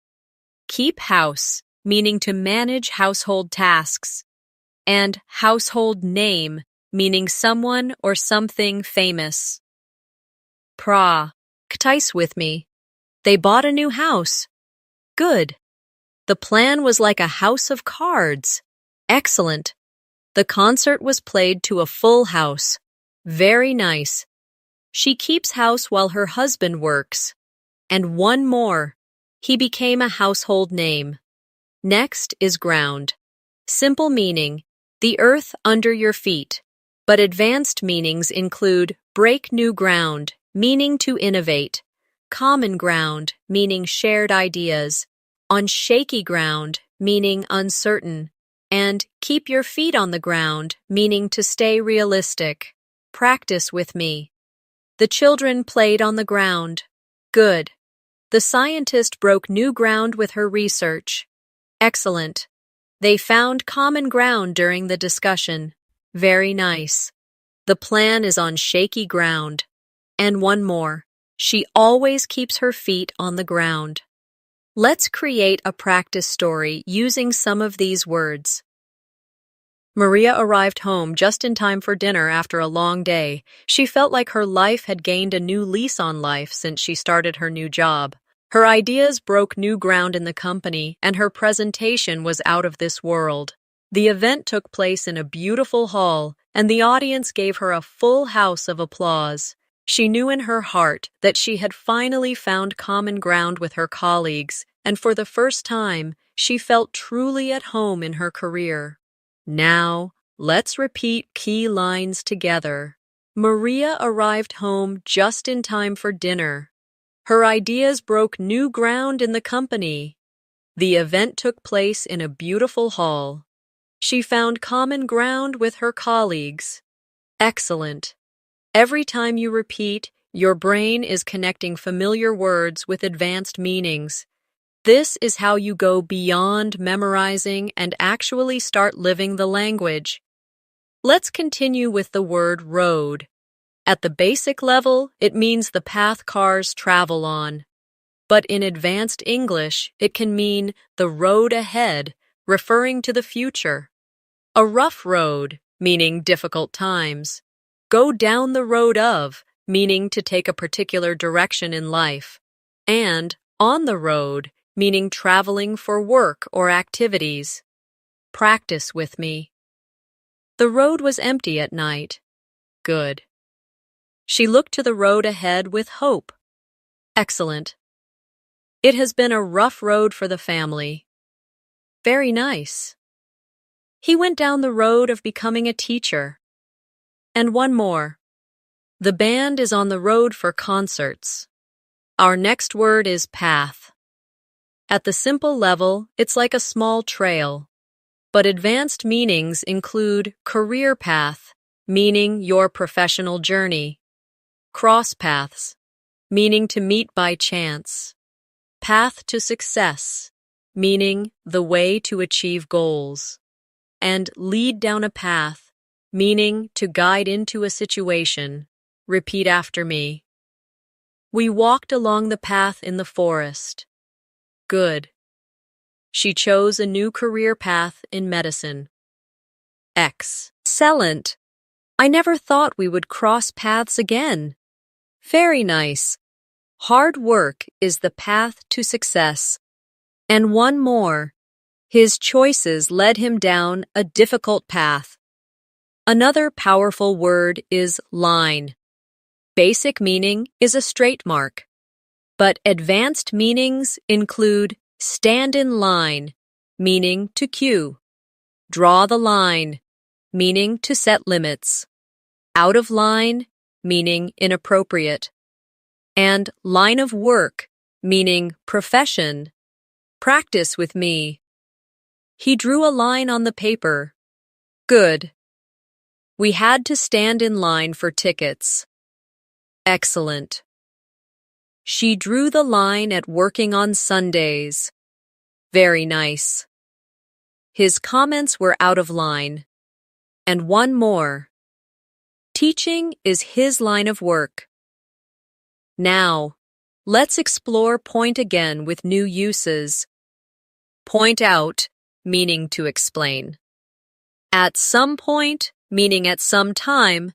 Keep house, meaning to manage household tasks. And household name, meaning someone or something famous. Practice with me. They bought a new house. Good. The plan was like a house of cards. Excellent. The concert was played to a full house. Very nice. She keeps house while her husband works. And one more. He became a household name. Next is ground. Simple meaning, the earth under your feet. But advanced meanings include break new ground, meaning to innovate. Common ground, meaning shared ideas. On shaky ground, meaning uncertain. And keep your feet on the ground, meaning to stay realistic. Practice with me. The children played on the ground. Good. The scientist broke new ground with her research. Excellent. They found common ground during the discussion. Very nice. The plan is on shaky ground. And one more. She always keeps her feet on the ground. Let's create a practice story using some of these words. Maria arrived home just in time for dinner after a long day. She felt like her life had gained a new lease on life since she started her new job. Her ideas broke new ground in the company, and her presentation was out of this world. The event took place in a beautiful hall, and the audience gave her a full house of applause. She knew in her heart that she had finally found common ground with her colleagues, and for the first time, she felt truly at home in her career. Now, let's repeat key lines together. Maria arrived home just in time for dinner. Her ideas broke new ground in the company. The event took place in a beautiful hall. She found common ground with her colleagues. Excellent. Every time you repeat, your brain is connecting familiar words with advanced meanings. This is how you go beyond memorizing and actually start living the language. Let's continue with the word road. At the basic level, it means the path cars travel on. But in advanced English, it can mean the road ahead, referring to the future. A rough road, meaning difficult times. Go down the road of, meaning to take a particular direction in life. And on the road, meaning traveling for work or activities. Practice with me. The road was empty at night. Good. She looked to the road ahead with hope. Excellent. It has been a rough road for the family. Very nice. He went down the road of becoming a teacher. And one more. The band is on the road for concerts. Our next word is path. At the simple level, it's like a small trail. But advanced meanings include career path, meaning your professional journey. Cross paths, meaning to meet by chance. Path to success, meaning the way to achieve goals. And lead down a path, meaning to guide into a situation. Repeat after me. We walked along the path in the forest. Good. She chose a new career path in medicine. Excellent. I never thought we would cross paths again. Very nice. Hard work is the path to success. And one more. His choices led him down a difficult path. Another powerful word is line. Basic meaning is a straight mark. But advanced meanings include stand in line, meaning to queue. Draw the line, meaning to set limits. Out of line, meaning inappropriate. And line of work, meaning profession. Practice with me. He drew a line on the paper. Good. We had to stand in line for tickets. Excellent. She drew the line at working on Sundays. Very nice. His comments were out of line. And one more. Teaching is his line of work. Now, let's explore point again with new uses. Point out, meaning to explain. At some point, meaning at some time.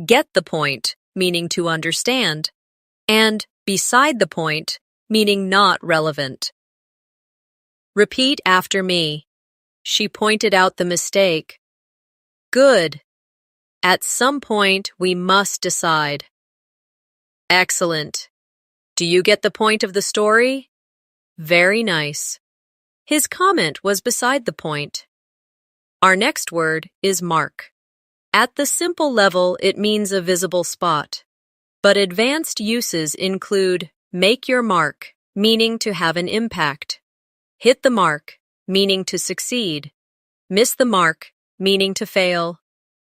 Get the point, meaning to understand. And beside the point, meaning not relevant. Repeat after me. She pointed out the mistake. Good. At some point, we must decide. Excellent. Do you get the point of the story? Very nice. His comment was beside the point. Our next word is mark. At the simple level, it means a visible spot. But advanced uses include make your mark, meaning to have an impact. Hit the mark, meaning to succeed. Miss the mark, meaning to fail.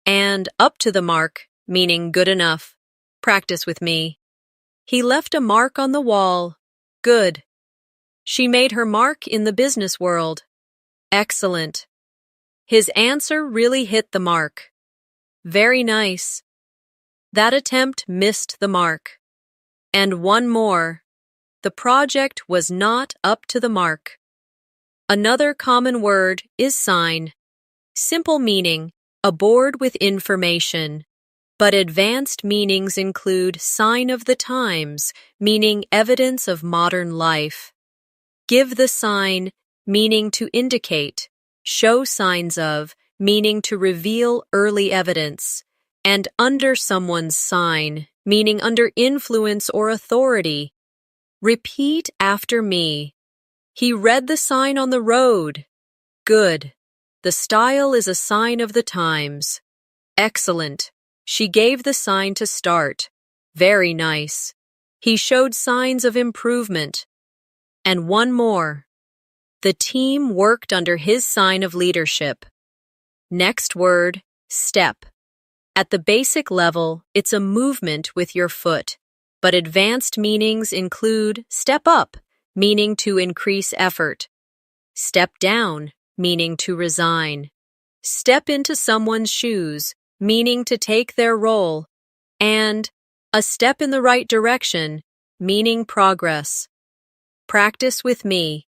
And up to the mark, meaning good enough. Practice with me. He left a mark on the wall. Good. She made her mark in the business world. Excellent. His answer really hit the mark. Very nice. That attempt missed the mark. And one more. The project was not up to the mark. Another common word is sign. Simple meaning, a board with information. But advanced meanings include sign of the times, meaning evidence of modern life. Give the sign, meaning to indicate. Show signs of, meaning to reveal early evidence. And under someone's sign, meaning under influence or authority. Repeat after me. He read the sign on the road. Good. The style is a sign of the times. Excellent. She gave the sign to start. Very nice. He showed signs of improvement. And one more. The team worked under his sign of leadership. Next word, step. At the basic level, it's a movement with your foot, but advanced meanings include step up, meaning to increase effort. Step down, meaning to resign. Step into someone's shoes, meaning to take their role. And a step in the right direction, meaning progress. Practice with me.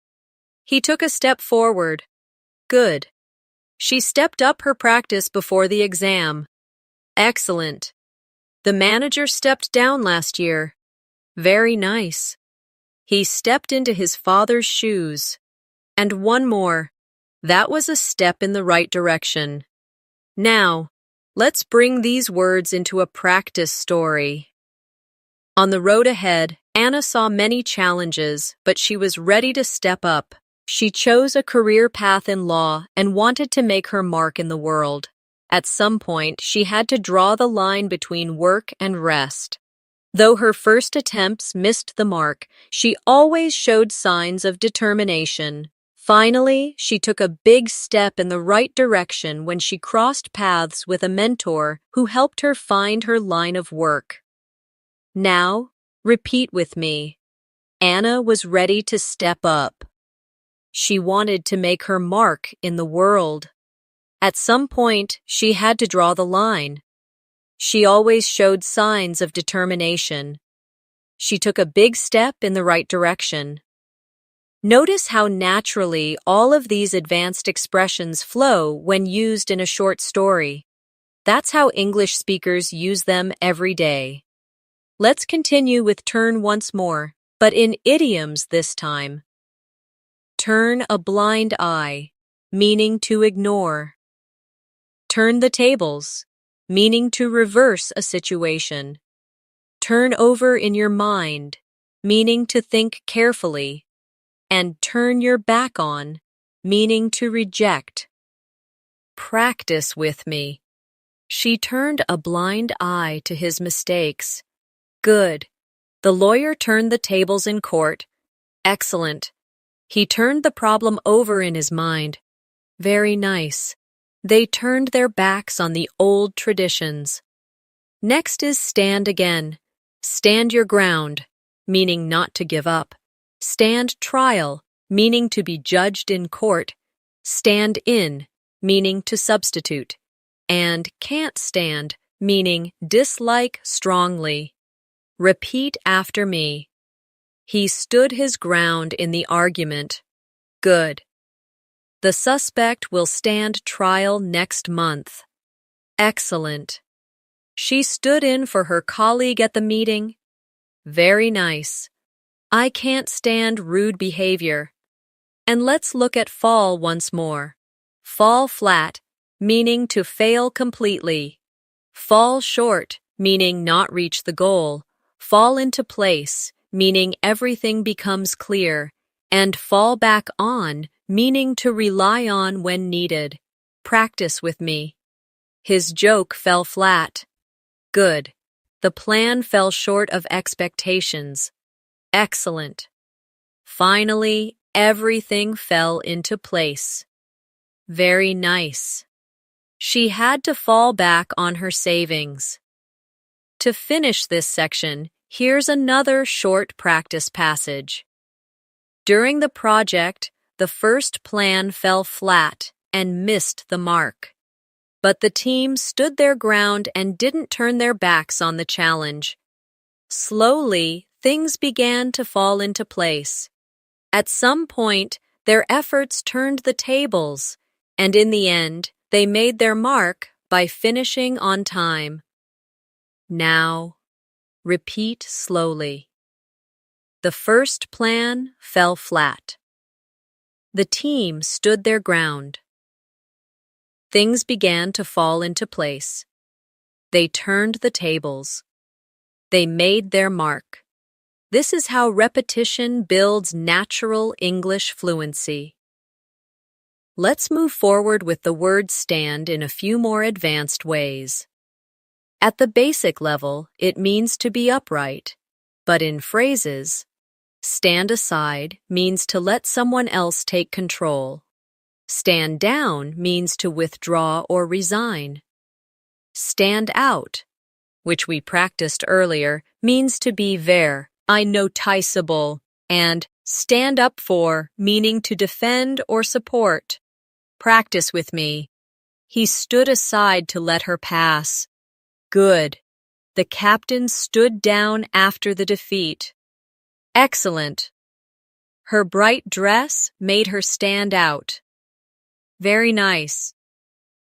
He took a step forward. Good. She stepped up her practice before the exam. Excellent. The manager stepped down last year. Very nice. He stepped into his father's shoes. And one more. That was a step in the right direction. Now, let's bring these words into a practice story. On the road ahead, Anna saw many challenges, but she was ready to step up. She chose a career path in law and wanted to make her mark in the world. At some point, she had to draw the line between work and rest. Though her first attempts missed the mark, she always showed signs of determination. Finally, she took a big step in the right direction when she crossed paths with a mentor who helped her find her line of work. Now, repeat with me. Anna was ready to step up. She wanted to make her mark in the world. At some point, she had to draw the line. She always showed signs of determination. She took a big step in the right direction. Notice how naturally all of these advanced expressions flow when used in a short story. That's how English speakers use them every day. Let's continue with turn once more, but in idioms this time. Turn a blind eye, meaning to ignore. Turn the tables, meaning to reverse a situation. Turn over in your mind, meaning to think carefully. And turn your back on, meaning to reject. Practice with me. She turned a blind eye to his mistakes. Good. The lawyer turned the tables in court. Excellent. He turned the problem over in his mind. Very nice. They turned their backs on the old traditions. Next is stand again. Stand your ground, meaning not to give up. Stand trial, meaning to be judged in court. Stand in, meaning to substitute. And can't stand, meaning dislike strongly. Repeat after me. He stood his ground in the argument. Good. The suspect will stand trial next month. Excellent. She stood in for her colleague at the meeting. Very nice. I can't stand rude behavior. And let's look at fall once more. Fall flat, meaning to fail completely. Fall short, meaning not reach the goal. Fall into place, meaning everything becomes clear. And fall back on, meaning to rely on when needed. Practice with me. His joke fell flat. Good. The plan fell short of expectations. Excellent. Finally, everything fell into place. Very nice. She had to fall back on her savings. To finish this section, here's another short practice passage. During the project, the first plan fell flat and missed the mark. But the team stood their ground and didn't turn their backs on the challenge. Slowly, things began to fall into place. At some point, their efforts turned the tables, and in the end, they made their mark by finishing on time. Now, repeat slowly. The first plan fell flat. The team stood their ground. Things began to fall into place. They turned the tables. They made their mark. This is how repetition builds natural English fluency. Let's move forward with the word stand in a few more advanced ways. At the basic level, it means to be upright, but in phrases, stand aside means to let someone else take control. Stand down means to withdraw or resign. Stand out, which we practiced earlier, means to be unnoticeable, and stand up for, meaning to defend or support. Practice with me. He stood aside to let her pass. Good. The captain stood down after the defeat. Excellent. Her bright dress made her stand out. Very nice.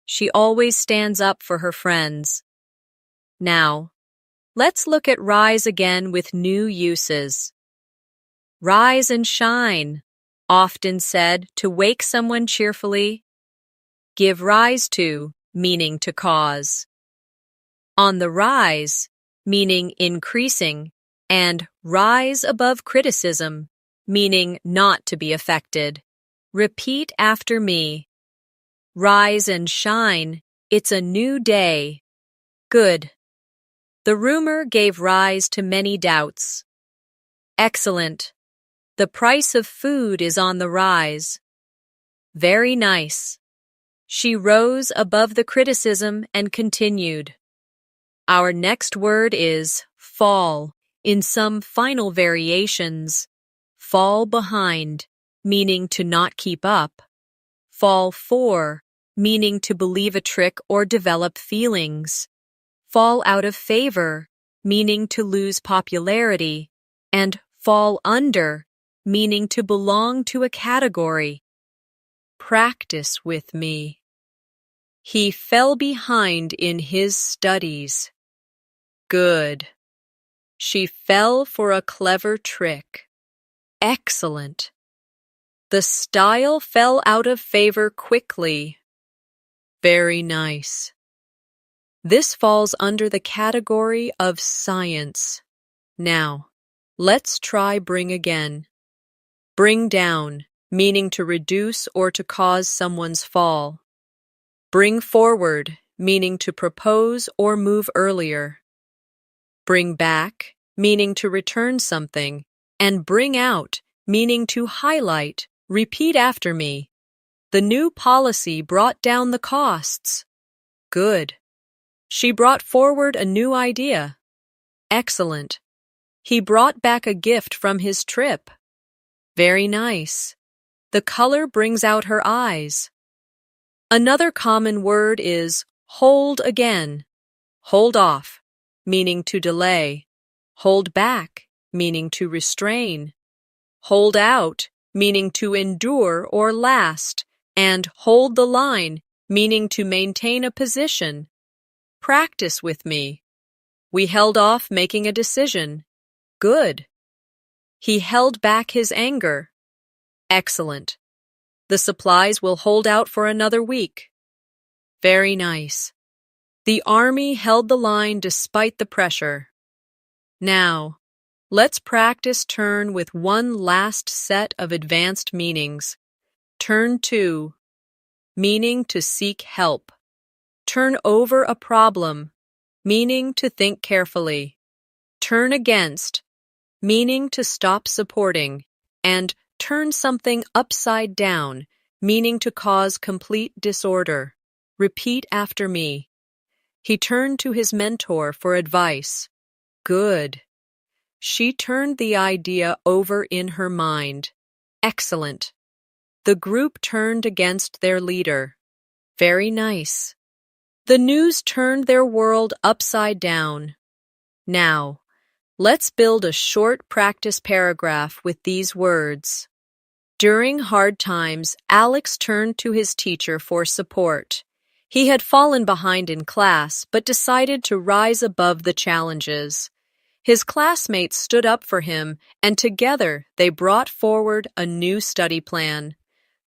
She always stands up for her friends. Now, let's look at rise again with new uses. Rise and shine, often said to wake someone cheerfully. Give rise to, meaning to cause. On the rise, meaning increasing, and rise above criticism, meaning not to be affected. Repeat after me. Rise and shine, it's a new day. Good. The rumor gave rise to many doubts. Excellent. The price of food is on the rise. Very nice. She rose above the criticism and continued. Our next word is fall, in some final variations. Fall behind, meaning to not keep up. Fall for, meaning to believe a trick or develop feelings. Fall out of favor, meaning to lose popularity. And fall under, meaning to belong to a category. Practice with me. He fell behind in his studies. Good. She fell for a clever trick. Excellent. The style fell out of favor quickly. Very nice. This falls under the category of science. Now, let's try bring again. Bring down, meaning to reduce or to cause someone's fall. Bring forward, meaning to propose or move earlier. Bring back, meaning to return something. And bring out, meaning to highlight. Repeat after me. The new policy brought down the costs. Good. She brought forward a new idea. Excellent. He brought back a gift from his trip. Very nice. The color brings out her eyes. Another common word is hold again. Hold off, meaning to delay. Hold back, meaning to restrain. Hold out, meaning to endure or last. And hold the line, meaning to maintain a position. Practice with me. We held off making a decision. Good. He held back his anger. Excellent. The supplies will hold out for another week. Very nice. The army held the line despite the pressure. Now, let's practice turn with one last set of advanced meanings. Turn to, meaning to seek help. Turn over a problem, meaning to think carefully. Turn against, meaning to stop supporting. And turn something upside down, meaning to cause complete disorder. Repeat after me. He turned to his mentor for advice. Good. She turned the idea over in her mind. Excellent. The group turned against their leader. Very nice. The news turned their world upside down. Now, let's build a short practice paragraph with these words. During hard times, Alex turned to his teacher for support. He had fallen behind in class, but decided to rise above the challenges. His classmates stood up for him, and together they brought forward a new study plan.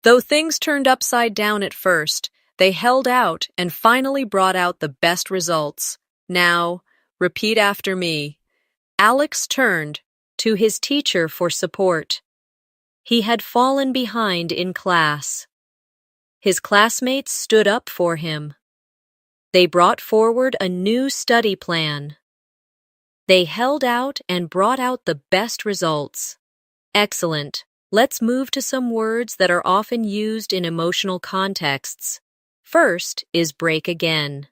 Though things turned upside down at first, they held out and finally brought out the best results. Now, repeat after me. Alex turned to his teacher for support. He had fallen behind in class. His classmates stood up for him. They brought forward a new study plan. They held out and brought out the best results. Excellent. Let's move to some words that are often used in emotional contexts. First is break again.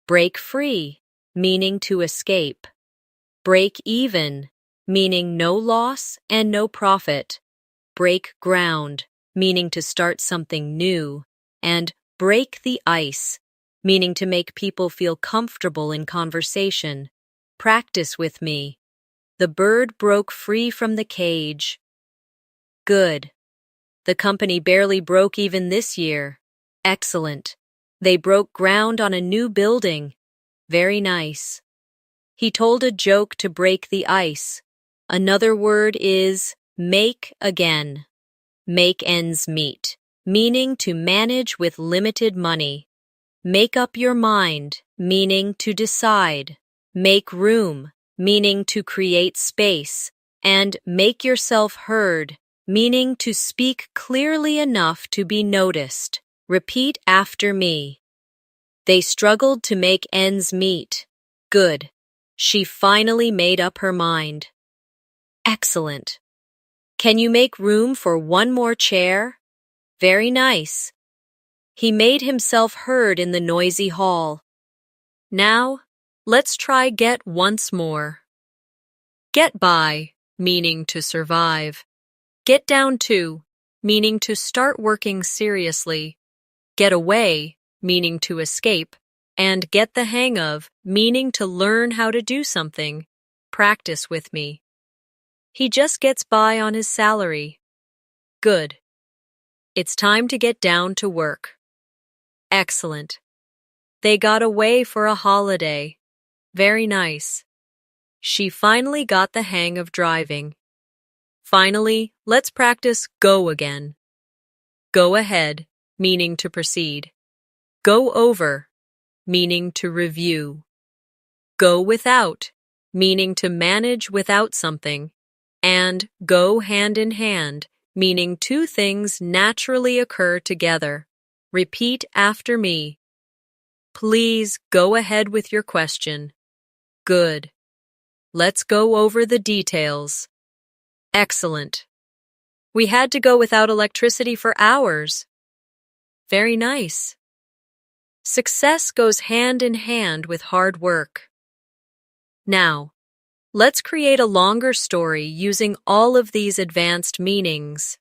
Break free, meaning to escape. Break even, meaning no loss and no profit. Break ground, meaning to start something new. And break the ice, meaning to make people feel comfortable in conversation. Practice with me. The bird broke free from the cage. Good. The company barely broke even this year. Excellent. They broke ground on a new building. Very nice. He told a joke to break the ice. Another word is make again. Make ends meet, meaning to manage with limited money. Make up your mind, meaning to decide. Make room, meaning to create space. And make yourself heard, meaning to speak clearly enough to be noticed. Repeat after me. They struggled to make ends meet. Good. She finally made up her mind. Excellent. Can you make room for one more chair? Very nice. He made himself heard in the noisy hall. Now, let's try get once more. Get by, meaning to survive. Get down to, meaning to start working seriously. Get away, meaning to escape. And get the hang of, meaning to learn how to do something. Practice with me. He just gets by on his salary. Good. It's time to get down to work. Excellent. They got away for a holiday. Very nice. She finally got the hang of driving. Finally, let's practice go again. Go ahead, meaning to proceed. Go over, meaning to review. Go without, meaning to manage without something. And go hand in hand, meaning two things naturally occur together. Repeat after me. Please go ahead with your question. Good. Let's go over the details. Excellent. We had to go without electricity for hours. Very nice. Success goes hand in hand with hard work. Now, let's create a longer story using all of these advanced meanings.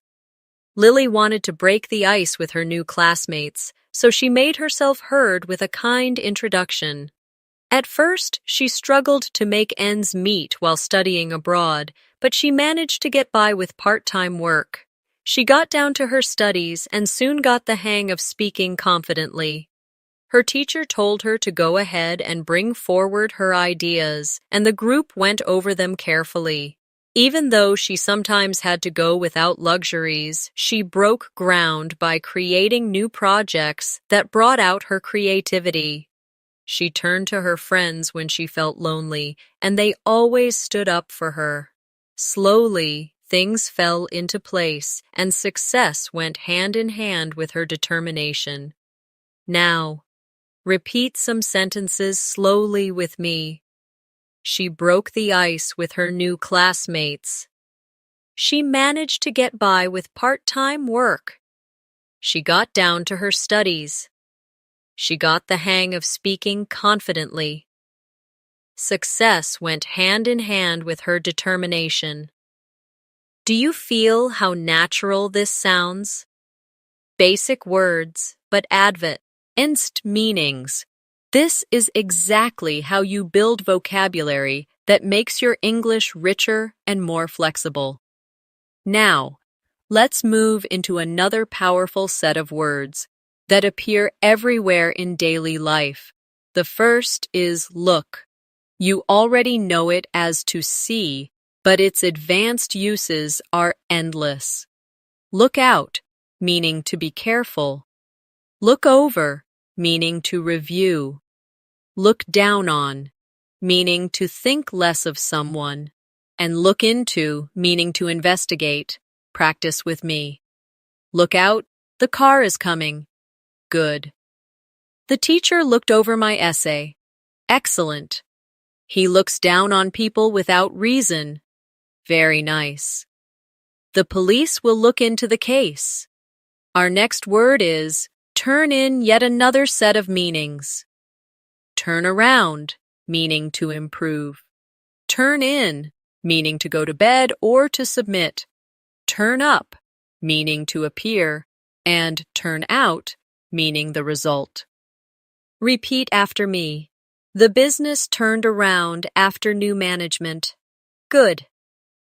Lily wanted to break the ice with her new classmates, so she made herself heard with a kind introduction. At At first, she struggled to make ends meet while studying abroad, but she managed to get by with part-time work. She got down to her studies and soon got the hang of speaking confidently. Her teacher told her to go ahead and bring forward her ideas, and the group went over them carefully. Even though she sometimes had to go without luxuries, she broke ground by creating new projects that brought out her creativity. She turned to her friends when she felt lonely, and they always stood up for her. Slowly, things fell into place, and success went hand in hand with her determination. Now, repeat some sentences slowly with me. She broke the ice with her new classmates. She managed to get by with part-time work. She got down to her studies. She got the hang of speaking confidently. Success went hand in hand with her determination. Do you feel how natural this sounds? Basic words, but advanced meanings. This is exactly how you build vocabulary that makes your English richer and more flexible. Now, let's move into another powerful set of words that appear everywhere in daily life. The first is look. You already know it as to see, but its advanced uses are endless. Look out, meaning to be careful. Look over, meaning to review. Look down on, meaning to think less of someone. And look into, meaning to investigate. Practice with me. Look out, the car is coming. Good. The teacher looked over my essay. Excellent. He looks down on people without reason. Very nice. The police will look into the case. Our next word is turn in yet another set of meanings. Turn around, meaning to improve. Turn in, meaning to go to bed or to submit. Turn up, meaning to appear. And turn out, meaning the result. Repeat after me. The business turned around after new management. Good.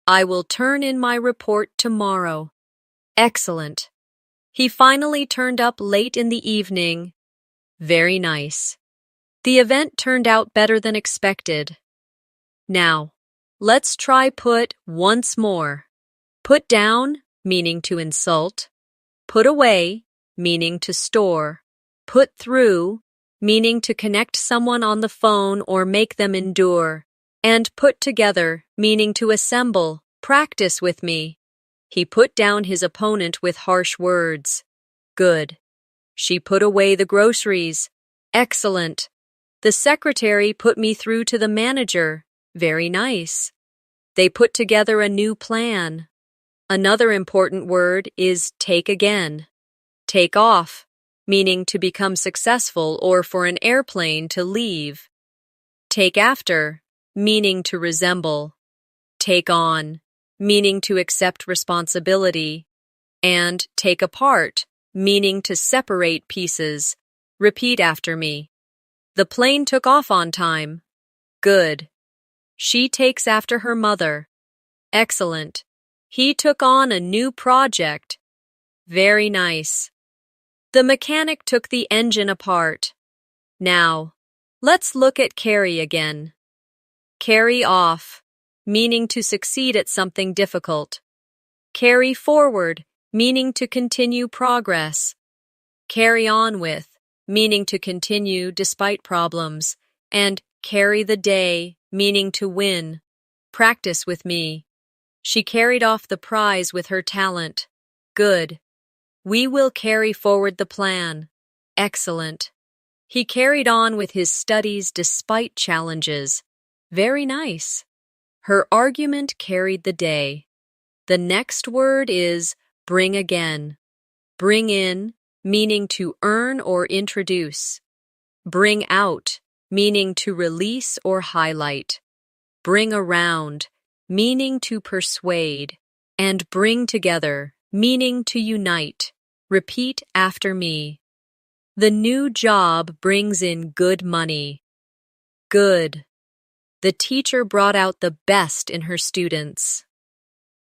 I will turn in my report tomorrow. Excellent. He finally turned up late in the evening. Very nice. The event turned out better than expected. Now, let's try put once more. Put down, meaning to insult. Put away, meaning to store. Put through, meaning to connect someone on the phone or make them endure. And put together, meaning to assemble. Practice with me. He put down his opponent with harsh words. Good. She put away the groceries. Excellent. The secretary put me through to the manager. Very nice. They put together a new plan. Another important word is take again. Take off, meaning to become successful or for an airplane to leave. Take after, meaning to resemble. Take on, meaning to accept responsibility. And take apart, meaning to separate pieces. Repeat after me. The plane took off on time. Good. She takes after her mother. Excellent. He took on a new project. Very nice. The mechanic took the engine apart. Now, let's look at carry again. Carry off, meaning to succeed at something difficult. Carry forward, meaning to continue progress. Carry on with, meaning to continue despite problems. And carry the day, meaning to win. Practice with me. She carried off the prize with her talent. Good. We will carry forward the plan. Excellent. He carried on with his studies despite challenges. Very nice. Her argument carried the day. The next word is bring again. Bring in, meaning to earn or introduce. Bring out, meaning to release or highlight. Bring around, meaning to persuade. And bring together, meaning to unite. Repeat after me. The new job brings in good money. Good. The teacher brought out the best in her students.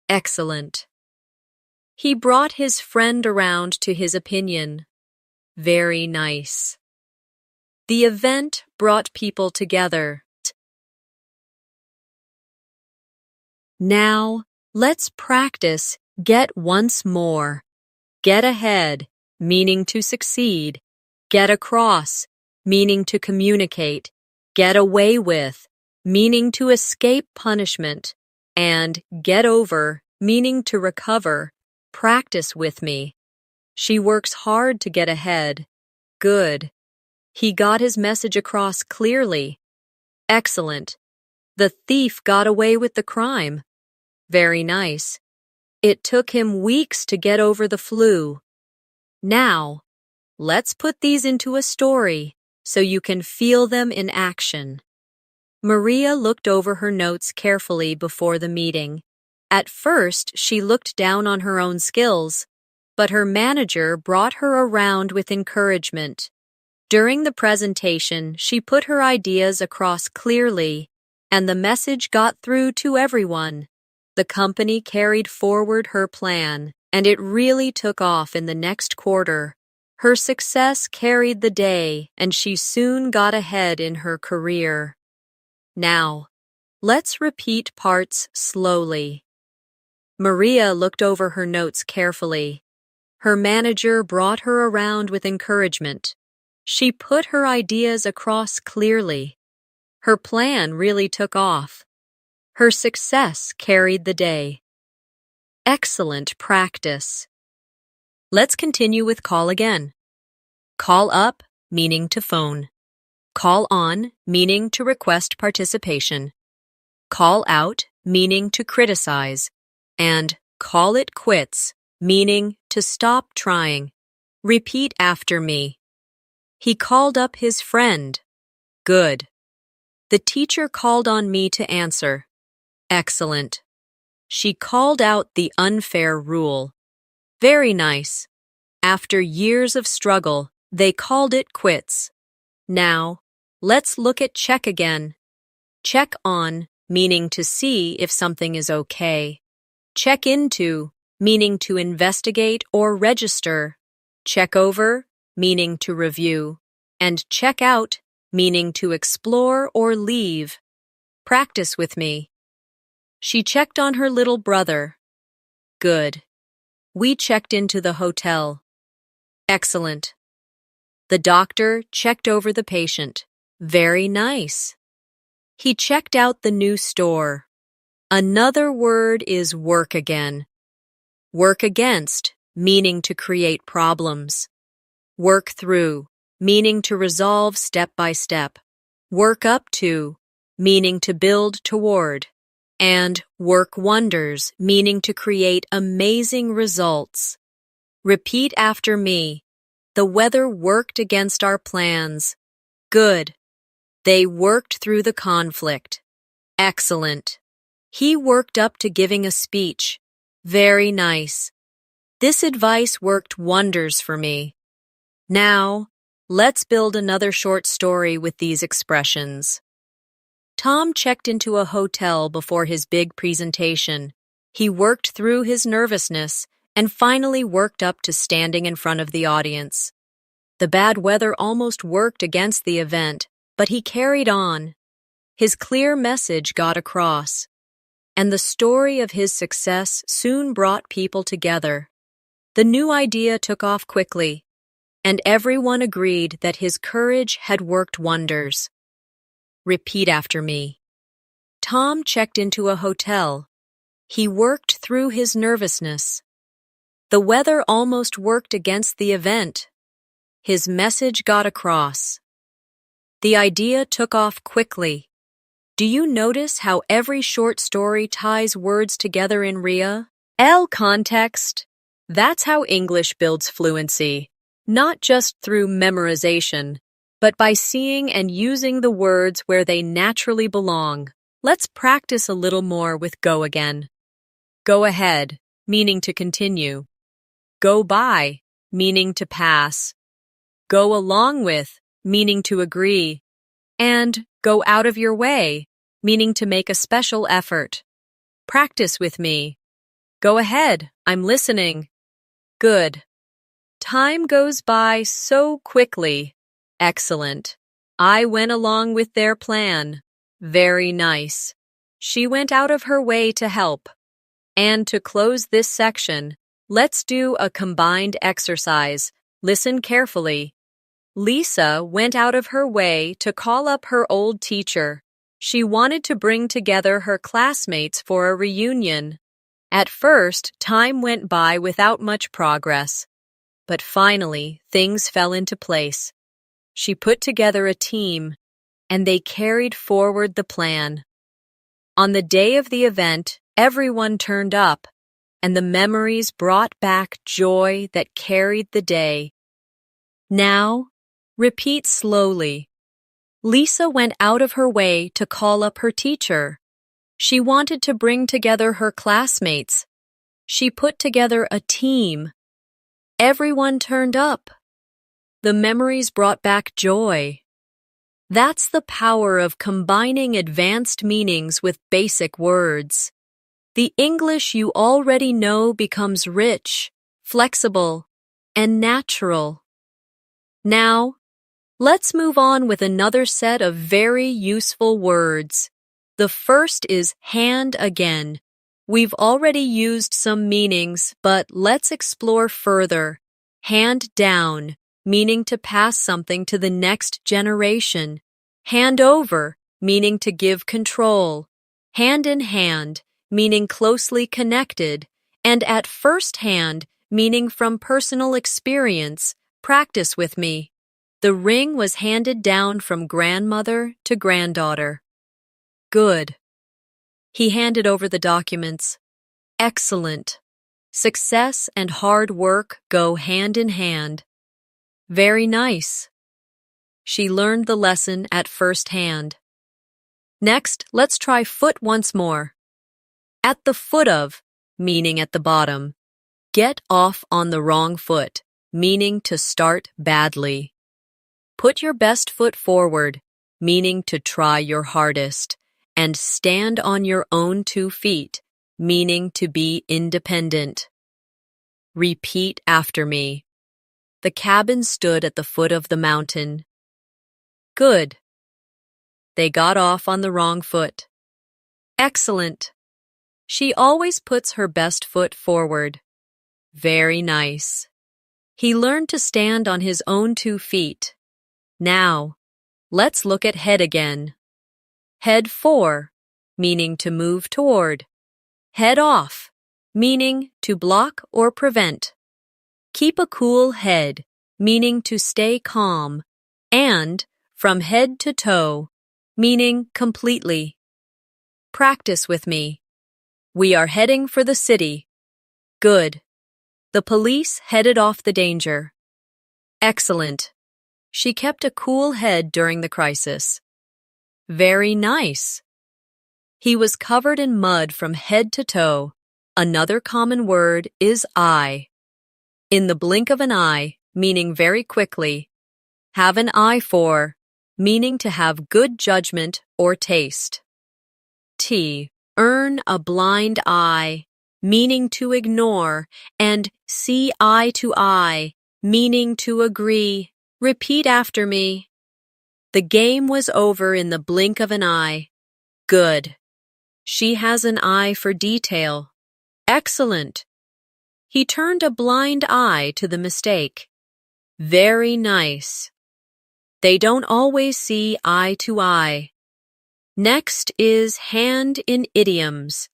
Excellent. He brought his friend around to his opinion. Very nice. The event brought people together. Now, let's practice get once more. Get ahead, meaning to succeed. Get across, meaning to communicate. Get away with, meaning to escape punishment. And get over, meaning to recover. Practice with me. She works hard to get ahead. Good. He got his message across clearly. Excellent. The thief got away with the crime. Very nice. It took him weeks to get over the flu. Now, let's put these into a story so you can feel them in action. Maria looked over her notes carefully before the meeting. At first, she looked down on her own skills, but her manager brought her around with encouragement. During the presentation, she put her ideas across clearly, and the message got through to everyone. The company carried forward her plan, and it really took off in the next quarter. Her success carried the day, and she soon got ahead in her career. Now, let's repeat parts slowly. Maria looked over her notes carefully. Her manager brought her around with encouragement. She put her ideas across clearly. Her plan really took off. Her success carried the day. Excellent practice. Let's continue with call again. Call up, meaning to phone. Call on, meaning to request participation. Call out, meaning to criticize. And call it quits, meaning to stop trying. Repeat after me. He called up his friend. Good. The teacher called on me to answer. Excellent. She called out the unfair rule. Very nice. After years of struggle, they called it quits. Now, let's look at check again. Check on, meaning to see if something is okay. Check into, meaning to investigate or register. Check over, meaning to review. And check out, meaning to explore or leave. Practice with me. She checked on her little brother. Good. We checked into the hotel. Excellent. The doctor checked over the patient. Very nice. He checked out the new store. Another word is work again. Work against, meaning to create problems. Work through, meaning to resolve step by step. Work up to, meaning to build toward. And work wonders, meaning to create amazing results. Repeat after me. The weather worked against our plans. Good. They worked through the conflict. Excellent. He worked up to giving a speech. Very nice. This advice worked wonders for me. Now, let's build another short story with these expressions. Tom checked into a hotel before his big presentation. He worked through his nervousness and finally worked up to standing in front of the audience. The bad weather almost worked against the event, but he carried on. His clear message got across, and the story of his success soon brought people together. The new idea took off quickly, and everyone agreed that his courage had worked wonders. Repeat after me. Tom checked into a hotel. He worked through his nervousness. The weather almost worked against the event. His message got across. The idea took off quickly. Do you notice how every short story ties words together in RIA? Context. That's how English builds fluency, not just through memorization, but by seeing and using the words where they naturally belong. Let's practice a little more with go again. Go ahead, meaning to continue. Go by, meaning to pass. Go along with, meaning to agree. And Go out of your way, meaning to make a special effort. Practice with me. Go ahead, I'm listening. Good. Time goes by so quickly. Excellent. I went along with their plan. Very nice. She went out of her way to help. And to close this section, let's do a combined exercise. Listen carefully. Lisa went out of her way to call up her old teacher. She wanted to bring together her classmates for a reunion. At first, time went by without much progress. But finally, things fell into place. She put together a team, and they carried forward the plan. On the day of the event, everyone turned up, and the memories brought back joy that carried the day. Now, repeat slowly. Lisa went out of her way to call up her teacher. She wanted to bring together her classmates. She put together a team. Everyone turned up. The memories brought back joy. That's the power of combining advanced meanings with basic words. The English you already know becomes rich, flexible, and natural. Now, let's move on with another set of very useful words. The first is hand again. We've already used some meanings, but let's explore further. Hand down, meaning to pass something to the next generation. Hand over, meaning to give control. Hand in hand, meaning closely connected. And at first hand, meaning from personal experience. Practice with me. The ring was handed down from grandmother to granddaughter. Good. He handed over the documents. Excellent. Success and hard work go hand in hand. Very nice. She learned the lesson at first hand. Next, let's try foot once more. At the foot of, meaning at the bottom. Get off on the wrong foot, meaning to start badly. Put your best foot forward, meaning to try your hardest. And stand on your own 2 feet, meaning to be independent. Repeat after me. The cabin stood at the foot of the mountain. Good. They got off on the wrong foot. Excellent. She always puts her best foot forward. Very nice. He learned to stand on his own 2 feet. Now, let's look at head again. Head for, meaning to move toward. Head off, meaning to block or prevent. Keep a cool head, meaning to stay calm. And from head to toe, meaning completely. Practice with me. We are heading for the city. Good. The police headed off the danger. Excellent. She kept a cool head during the crisis. Very nice. He was covered in mud from head to toe. Another common word is eye. In the blink of an eye, meaning very quickly. Have an eye for, meaning to have good judgment or taste. T. Earn a blind eye, meaning to ignore, and see eye to eye, meaning to agree. Repeat after me. The game was over in the blink of an eye. Good. She has an eye for detail. Excellent. He turned a blind eye to the mistake. Very nice. They don't always see eye to eye. Next is hand in idioms.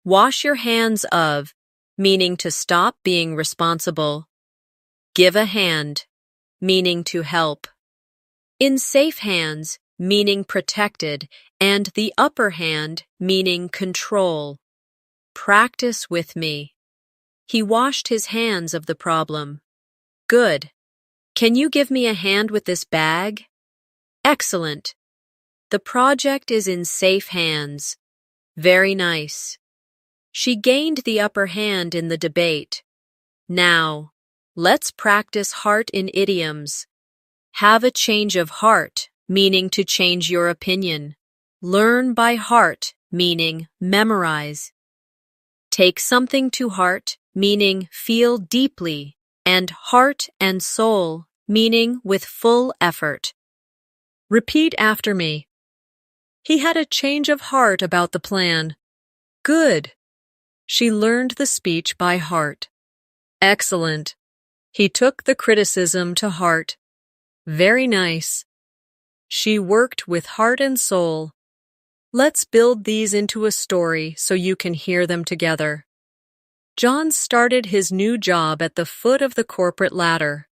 Wash your hands of, meaning to stop being responsible. Give a hand, meaning to help. In safe hands, meaning protected, and the upper hand, meaning control. Practice with me. He washed his hands of the problem. Good. Can you give me a hand with this bag? Excellent. The project is in safe hands. Very nice. She gained the upper hand in the debate. Now, let's practice heart in idioms. Have a change of heart, meaning to change your opinion. Learn by heart, meaning memorize. Take something to heart, meaning feel deeply, and heart and soul, meaning with full effort. Repeat after me. He had a change of heart about the plan. Good. She learned the speech by heart. Excellent. He took the criticism to heart. Very nice. She worked with heart and soul. Let's build these into a story so you can hear them together. John started his new job at the foot of the corporate ladder.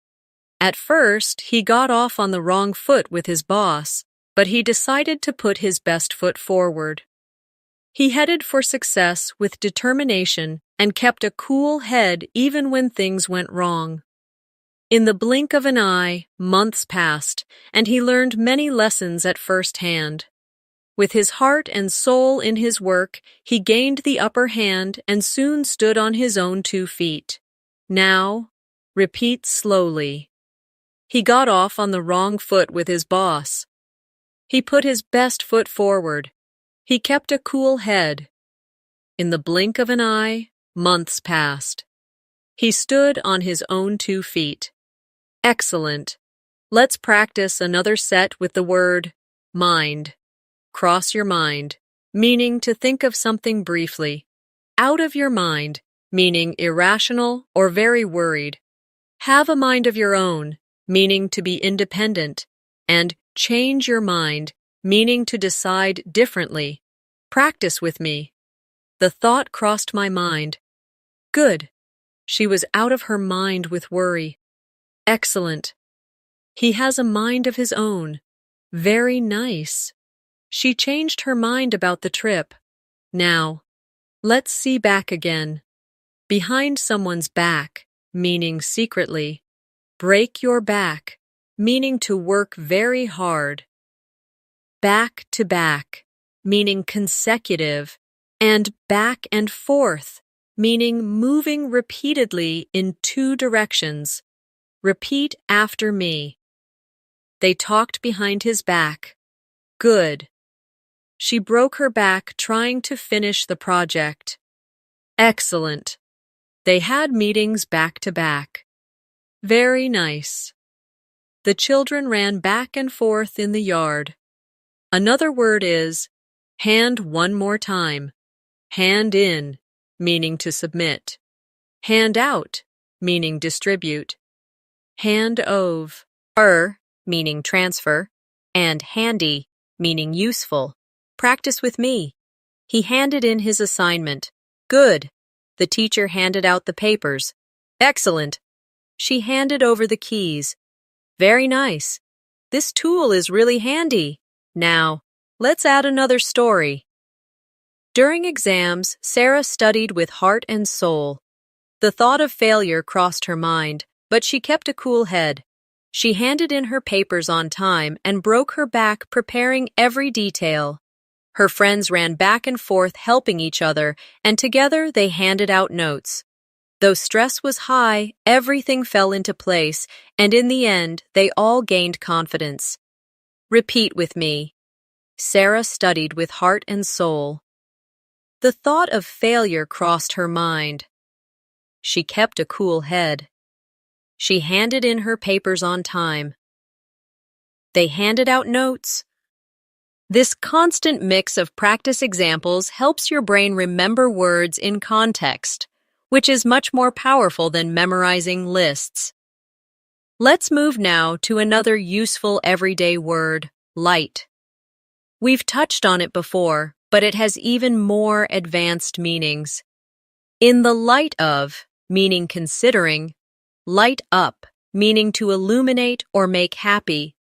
At first, he got off on the wrong foot with his boss, but he decided to put his best foot forward. He headed for success with determination and kept a cool head even when things went wrong. In the blink of an eye, months passed, and he learned many lessons at first hand. With his heart and soul in his work, he gained the upper hand and soon stood on his own 2 feet. Now, repeat slowly. He got off on the wrong foot with his boss. He put his best foot forward. He kept a cool head. In the blink of an eye, months passed. He stood on his own 2 feet. Excellent. Let's practice another set with the word mind. Cross your mind, meaning to think of something briefly. Out of your mind, meaning irrational or very worried. Have a mind of your own, meaning to be independent. And change your mind, meaning to decide differently. Practice with me. The thought crossed my mind. Good. She was out of her mind with worry. Excellent. He has a mind of his own. Very nice. She changed her mind about the trip. Now, let's see back again. Behind someone's back, meaning secretly. Break your back, meaning to work very hard. Back to back, meaning consecutive. And back and forth, meaning moving repeatedly in 2 directions. Repeat after me. They talked behind his back. Good. She broke her back trying to finish the project. Excellent. They had meetings back to back. Very nice. The children ran back and forth in the yard. Another word is hand one more time. Hand in, meaning to submit. Hand out, meaning distribute. Hand ove, meaning transfer, and handy, meaning useful. Practice with me. He handed in his assignment. Good. The teacher handed out the papers. Excellent. She handed over the keys. Very nice. This tool is really handy. Now, let's add another story. During exams, Sarah studied with heart and soul. The thought of failure crossed her mind, but she kept a cool head. She handed in her papers on time and broke her back preparing every detail. Her friends ran back and forth helping each other, and together they handed out notes. Though stress was high, everything fell into place, and in the end, they all gained confidence. Repeat with me. Sarah studied with heart and soul. The thought of failure crossed her mind. She kept a cool head. She handed in her papers on time. They handed out notes. This constant mix of practice examples helps your brain remember words in context, which is much more powerful than memorizing lists. Let's move now to another useful everyday word, light. We've touched on it before, but it has even more advanced meanings. In the light of, meaning considering, light up, meaning to illuminate or make happy,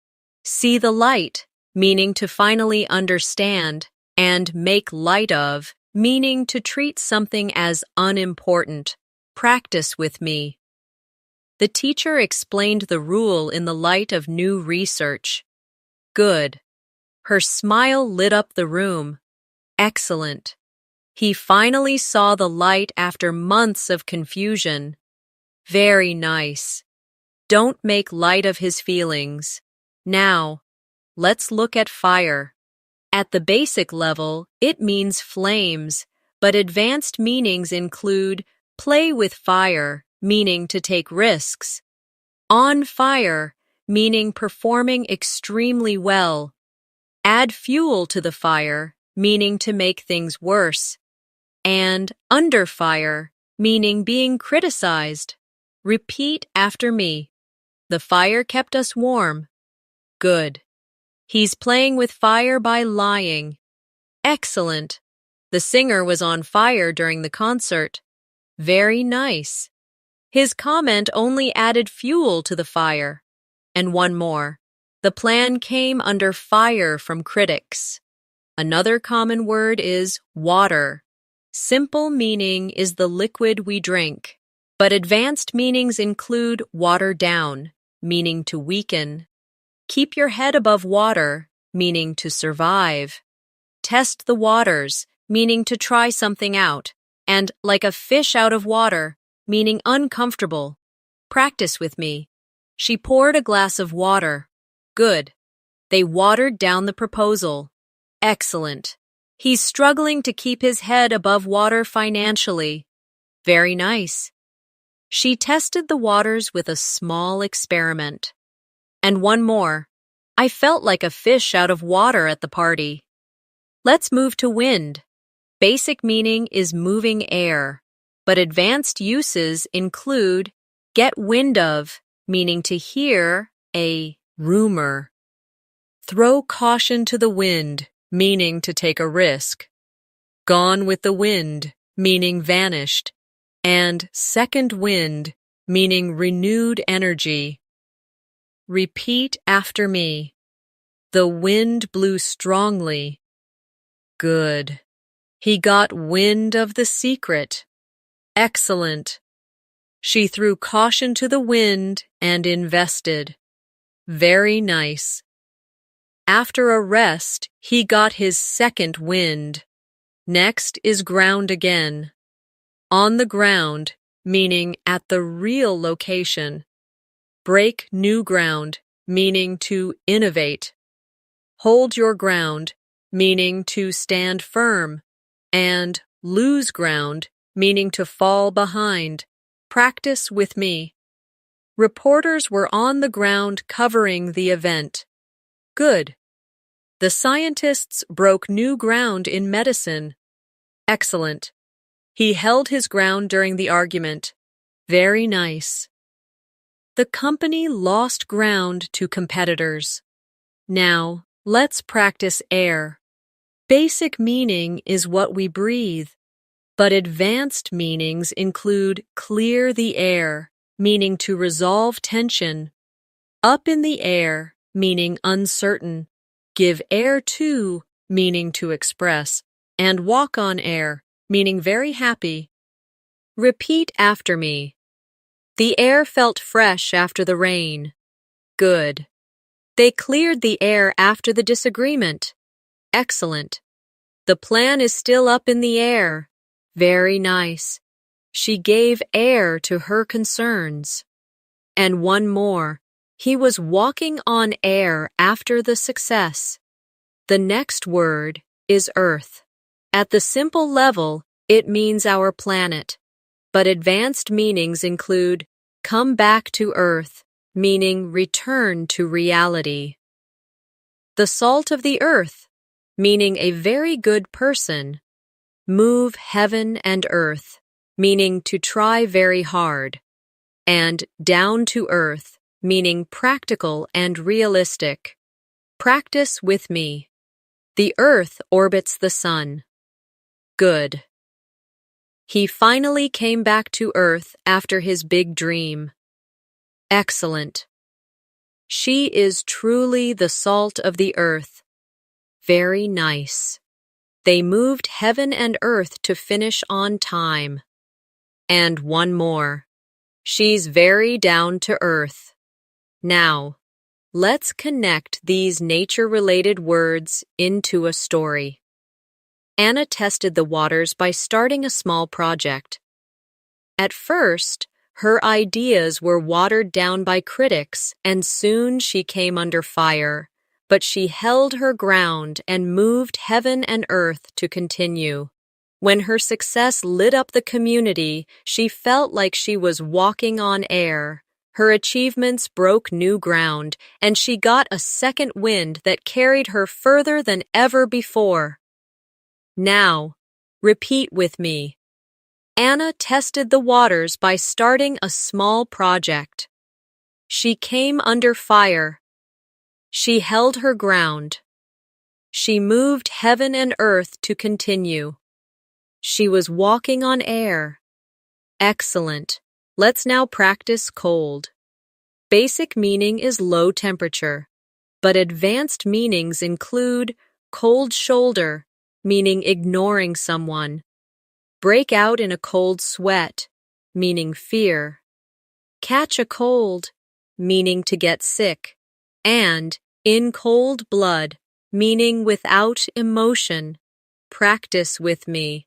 see the light, meaning to finally understand, and make light of, meaning to treat something as unimportant. Practice with me. The teacher explained the rule in the light of new research. Good. Her smile lit up the room. Excellent. He finally saw the light after months of confusion. Very nice. Don't make light of his feelings. Now, let's look at fire. At the basic level, it means flames, but advanced meanings include play with fire, meaning to take risks, on fire, meaning performing extremely well, add fuel to the fire, meaning to make things worse, and under fire, meaning being criticized. Repeat after me. The fire kept us warm. Good. He's playing with fire by lying. Excellent. The singer was on fire during the concert. Very nice. His comment only added fuel to the fire. And one more. The plan came under fire from critics. Another common word is water. Simple meaning is the liquid we drink, but advanced meanings include water down, meaning to weaken. Keep your head above water, meaning to survive. Test the waters, meaning to try something out, and like a fish out of water, meaning uncomfortable. Practice with me. She poured a glass of water. Good. They watered down the proposal. Excellent. He's struggling to keep his head above water financially. Very nice. She tested the waters with a small experiment. And one more. I felt like a fish out of water at the party. Let's move to wind. Basic meaning is moving air, but advanced uses include get wind of, meaning to hear a rumor. Throw caution to the wind, meaning to take a risk. Gone with the wind, meaning vanished. And second wind, meaning renewed energy. Repeat after me. The wind blew strongly. Good. He got wind of the secret. Excellent. She threw caution to the wind and invested. Very nice. After a rest, he got his second wind. Next is ground again. On the ground, meaning at the real location. Break new ground, meaning to innovate. Hold your ground, meaning to stand firm. And lose ground, meaning to fall behind. Practice with me. Reporters were on the ground covering the event. Good. The scientists broke new ground in medicine. Excellent. He held his ground during the argument. Very nice. The company lost ground to competitors. Now, let's practice air. Basic meaning is what we breathe, but advanced meanings include clear the air, meaning to resolve tension. Up in the air, meaning uncertain. Give air to, meaning to express. And walk on air, meaning very happy. Repeat after me. The air felt fresh after the rain. Good. They cleared the air after the disagreement. Excellent. The plan is still up in the air. Very nice. She gave air to her concerns. And one more. He was walking on air after the success. The next word is Earth. At the simple level, it means our planet. But advanced meanings include come back to Earth, meaning return to reality. The salt of the earth, meaning a very good person. Move heaven and earth, meaning to try very hard. And down to earth, meaning practical and realistic. Practice with me. The earth orbits the sun. Good. He finally came back to earth after his big dream. Excellent. She is truly the salt of the earth. Very nice. They moved heaven and earth to finish on time. And one more. She's very down to earth. Now, let's connect these nature-related words into a story. Anna tested the waters by starting a small project. At first, her ideas were watered down by critics, and soon she came under fire. but she held her ground and moved heaven and earth to continue. When her success lit up the community, she felt like she was walking on air. Her achievements broke new ground, and she got a second wind that carried her further than ever before. Now, repeat with me. Anna tested the waters by starting a small project. She came under fire. She held her ground. She moved heaven and earth to continue. She was walking on air. Excellent. Let's now practice cold. Basic meaning is low temperature, but advanced meanings include cold shoulder, meaning ignoring someone, break out in a cold sweat, meaning fear, catch a cold, meaning to get sick, and in cold blood, meaning without emotion. Practice with me.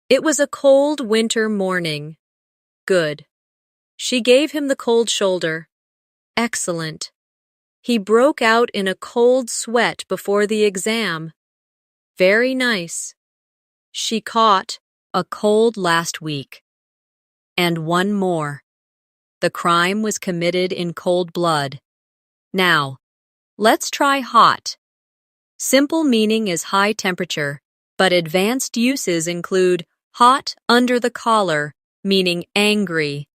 It was a cold winter morning. Good. She gave him the cold shoulder. Excellent. He broke out in a cold sweat before the exam. Very nice. She caught a cold last week. And one more. The crime was committed in cold blood. Now, let's try hot. Simple meaning is high temperature, but advanced uses include hot under the collar, meaning angry,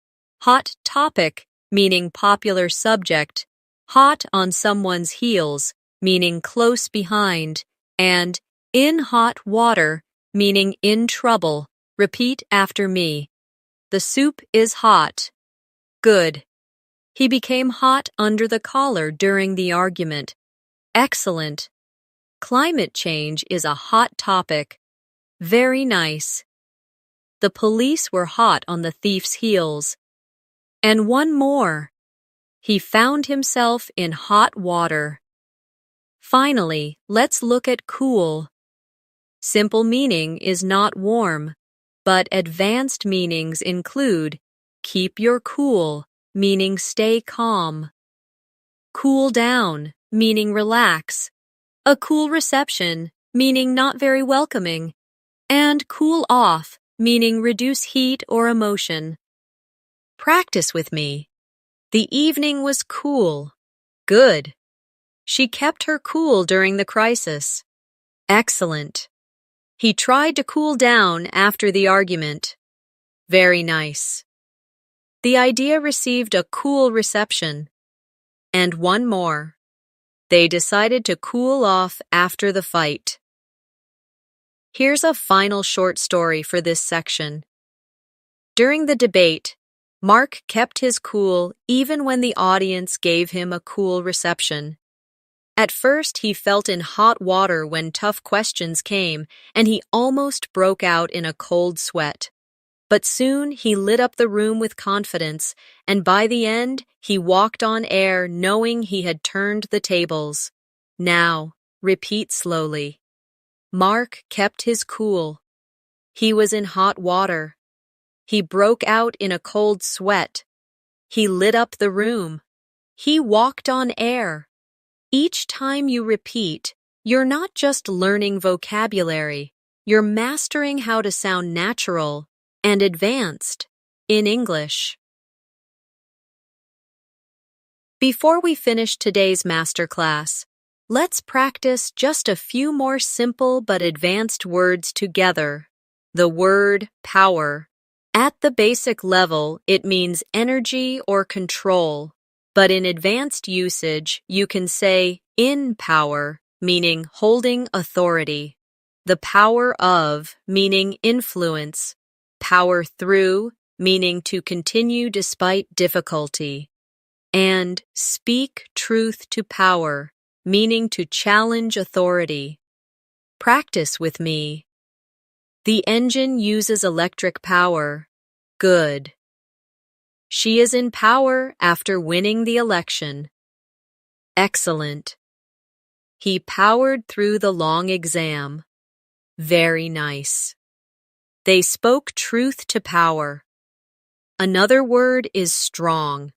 hot topic, meaning popular subject, hot on someone's heels, meaning close behind, and in hot water, meaning in trouble. Repeat after me. The soup is hot. Good. He became hot under the collar during the argument. Excellent. Climate change is a hot topic. Very nice. The police were hot on the thief's heels. And one more. He found himself in hot water. Finally, let's look at cool. Simple meaning is not warm, but advanced meanings include keep your cool, meaning stay calm. Cool down, meaning relax. A cool reception, meaning not very welcoming. And cool off, meaning reduce heat or emotion. Practice with me. The evening was cool. Good. She kept her cool during the crisis. Excellent. He tried to cool down after the argument. Very nice. The idea received a cool reception. And one more. They decided to cool off after the fight. Here's a final short story for this section. During the debate, Mark kept his cool even when the audience gave him a cool reception. At first, he felt in hot water when tough questions came, and he almost broke out in a cold sweat. But soon he lit up the room with confidence, and by the end, he walked on air knowing he had turned the tables. Now, repeat slowly. Mark kept his cool. He was in hot water. He broke out in a cold sweat. He lit up the room. He walked on air. Each time you repeat, you're not just learning vocabulary, you're mastering how to sound natural and advanced in English. Before we finish today's masterclass, let's practice just a few more simple but advanced words together. The word power. At the basic level, it means energy or control, but in advanced usage, you can say in power, meaning holding authority. The power of, meaning influence. Power through, meaning to continue despite difficulty. And speak truth to power, meaning to challenge authority. Practice with me. The engine uses electric power. Good. She is in power after winning the election. Excellent. He powered through the long exam. Very nice. They spoke truth to power. Another word is strong.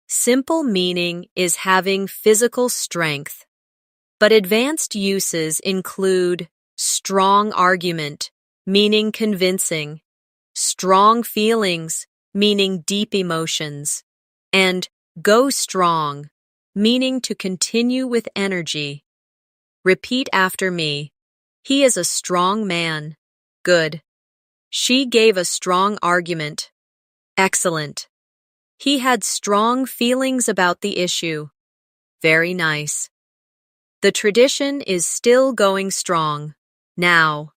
Simple meaning is having physical strength. But advanced uses include strong argument, meaning convincing, strong feelings, meaning deep emotions, and go strong, meaning to continue with energy. Repeat after me. He is a strong man. Good. She gave a strong argument. Excellent. He had strong feelings about the issue. Very nice. The tradition is still going strong. Now,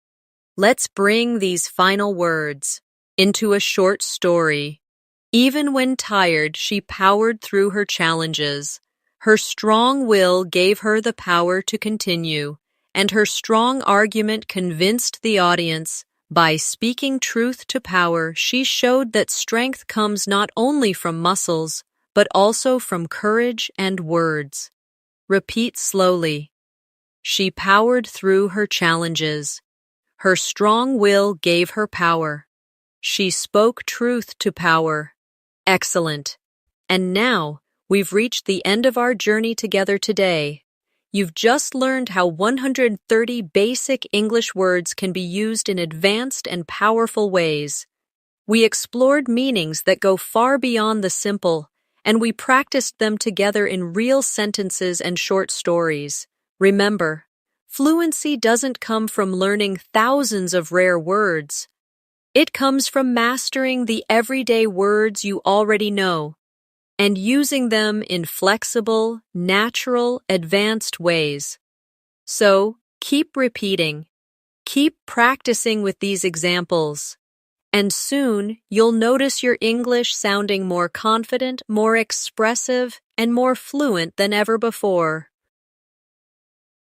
let's bring these final words into a short story. Even when tired, she powered through her challenges. Her strong will gave her the power to continue, and her strong argument convinced the audience. By speaking truth to power, she showed that strength comes not only from muscles, but also from courage and words. Repeat slowly. She powered through her challenges. Her strong will gave her power. She spoke truth to power. Excellent. And now, we've reached the end of our journey together today. You've just learned how 130 basic English words can be used in advanced and powerful ways. We explored meanings that go far beyond the simple, and we practiced them together in real sentences and short stories. Remember, fluency doesn't come from learning thousands of rare words. It comes from mastering the everyday words you already know and using them in flexible, natural, advanced ways. So, keep repeating, keep practicing with these examples, and soon you'll notice your English sounding more confident, more expressive, and more fluent than ever before.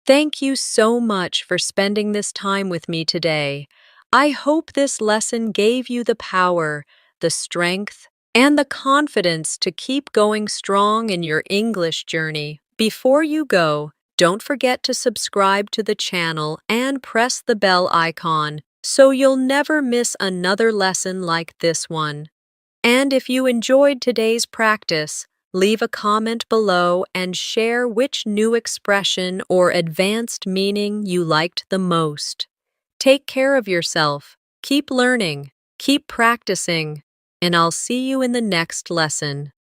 Thank you so much for spending this time with me today. I hope this lesson gave you the power, the strength, and the confidence to keep going strong in your English journey. Before you go, don't forget to subscribe to the channel and press the bell icon so you'll never miss another lesson like this one. And if you enjoyed today's practice, leave a comment below and share which new expression or advanced meaning you liked the most. Take care of yourself, keep learning, keep practicing, and I'll see you in the next lesson.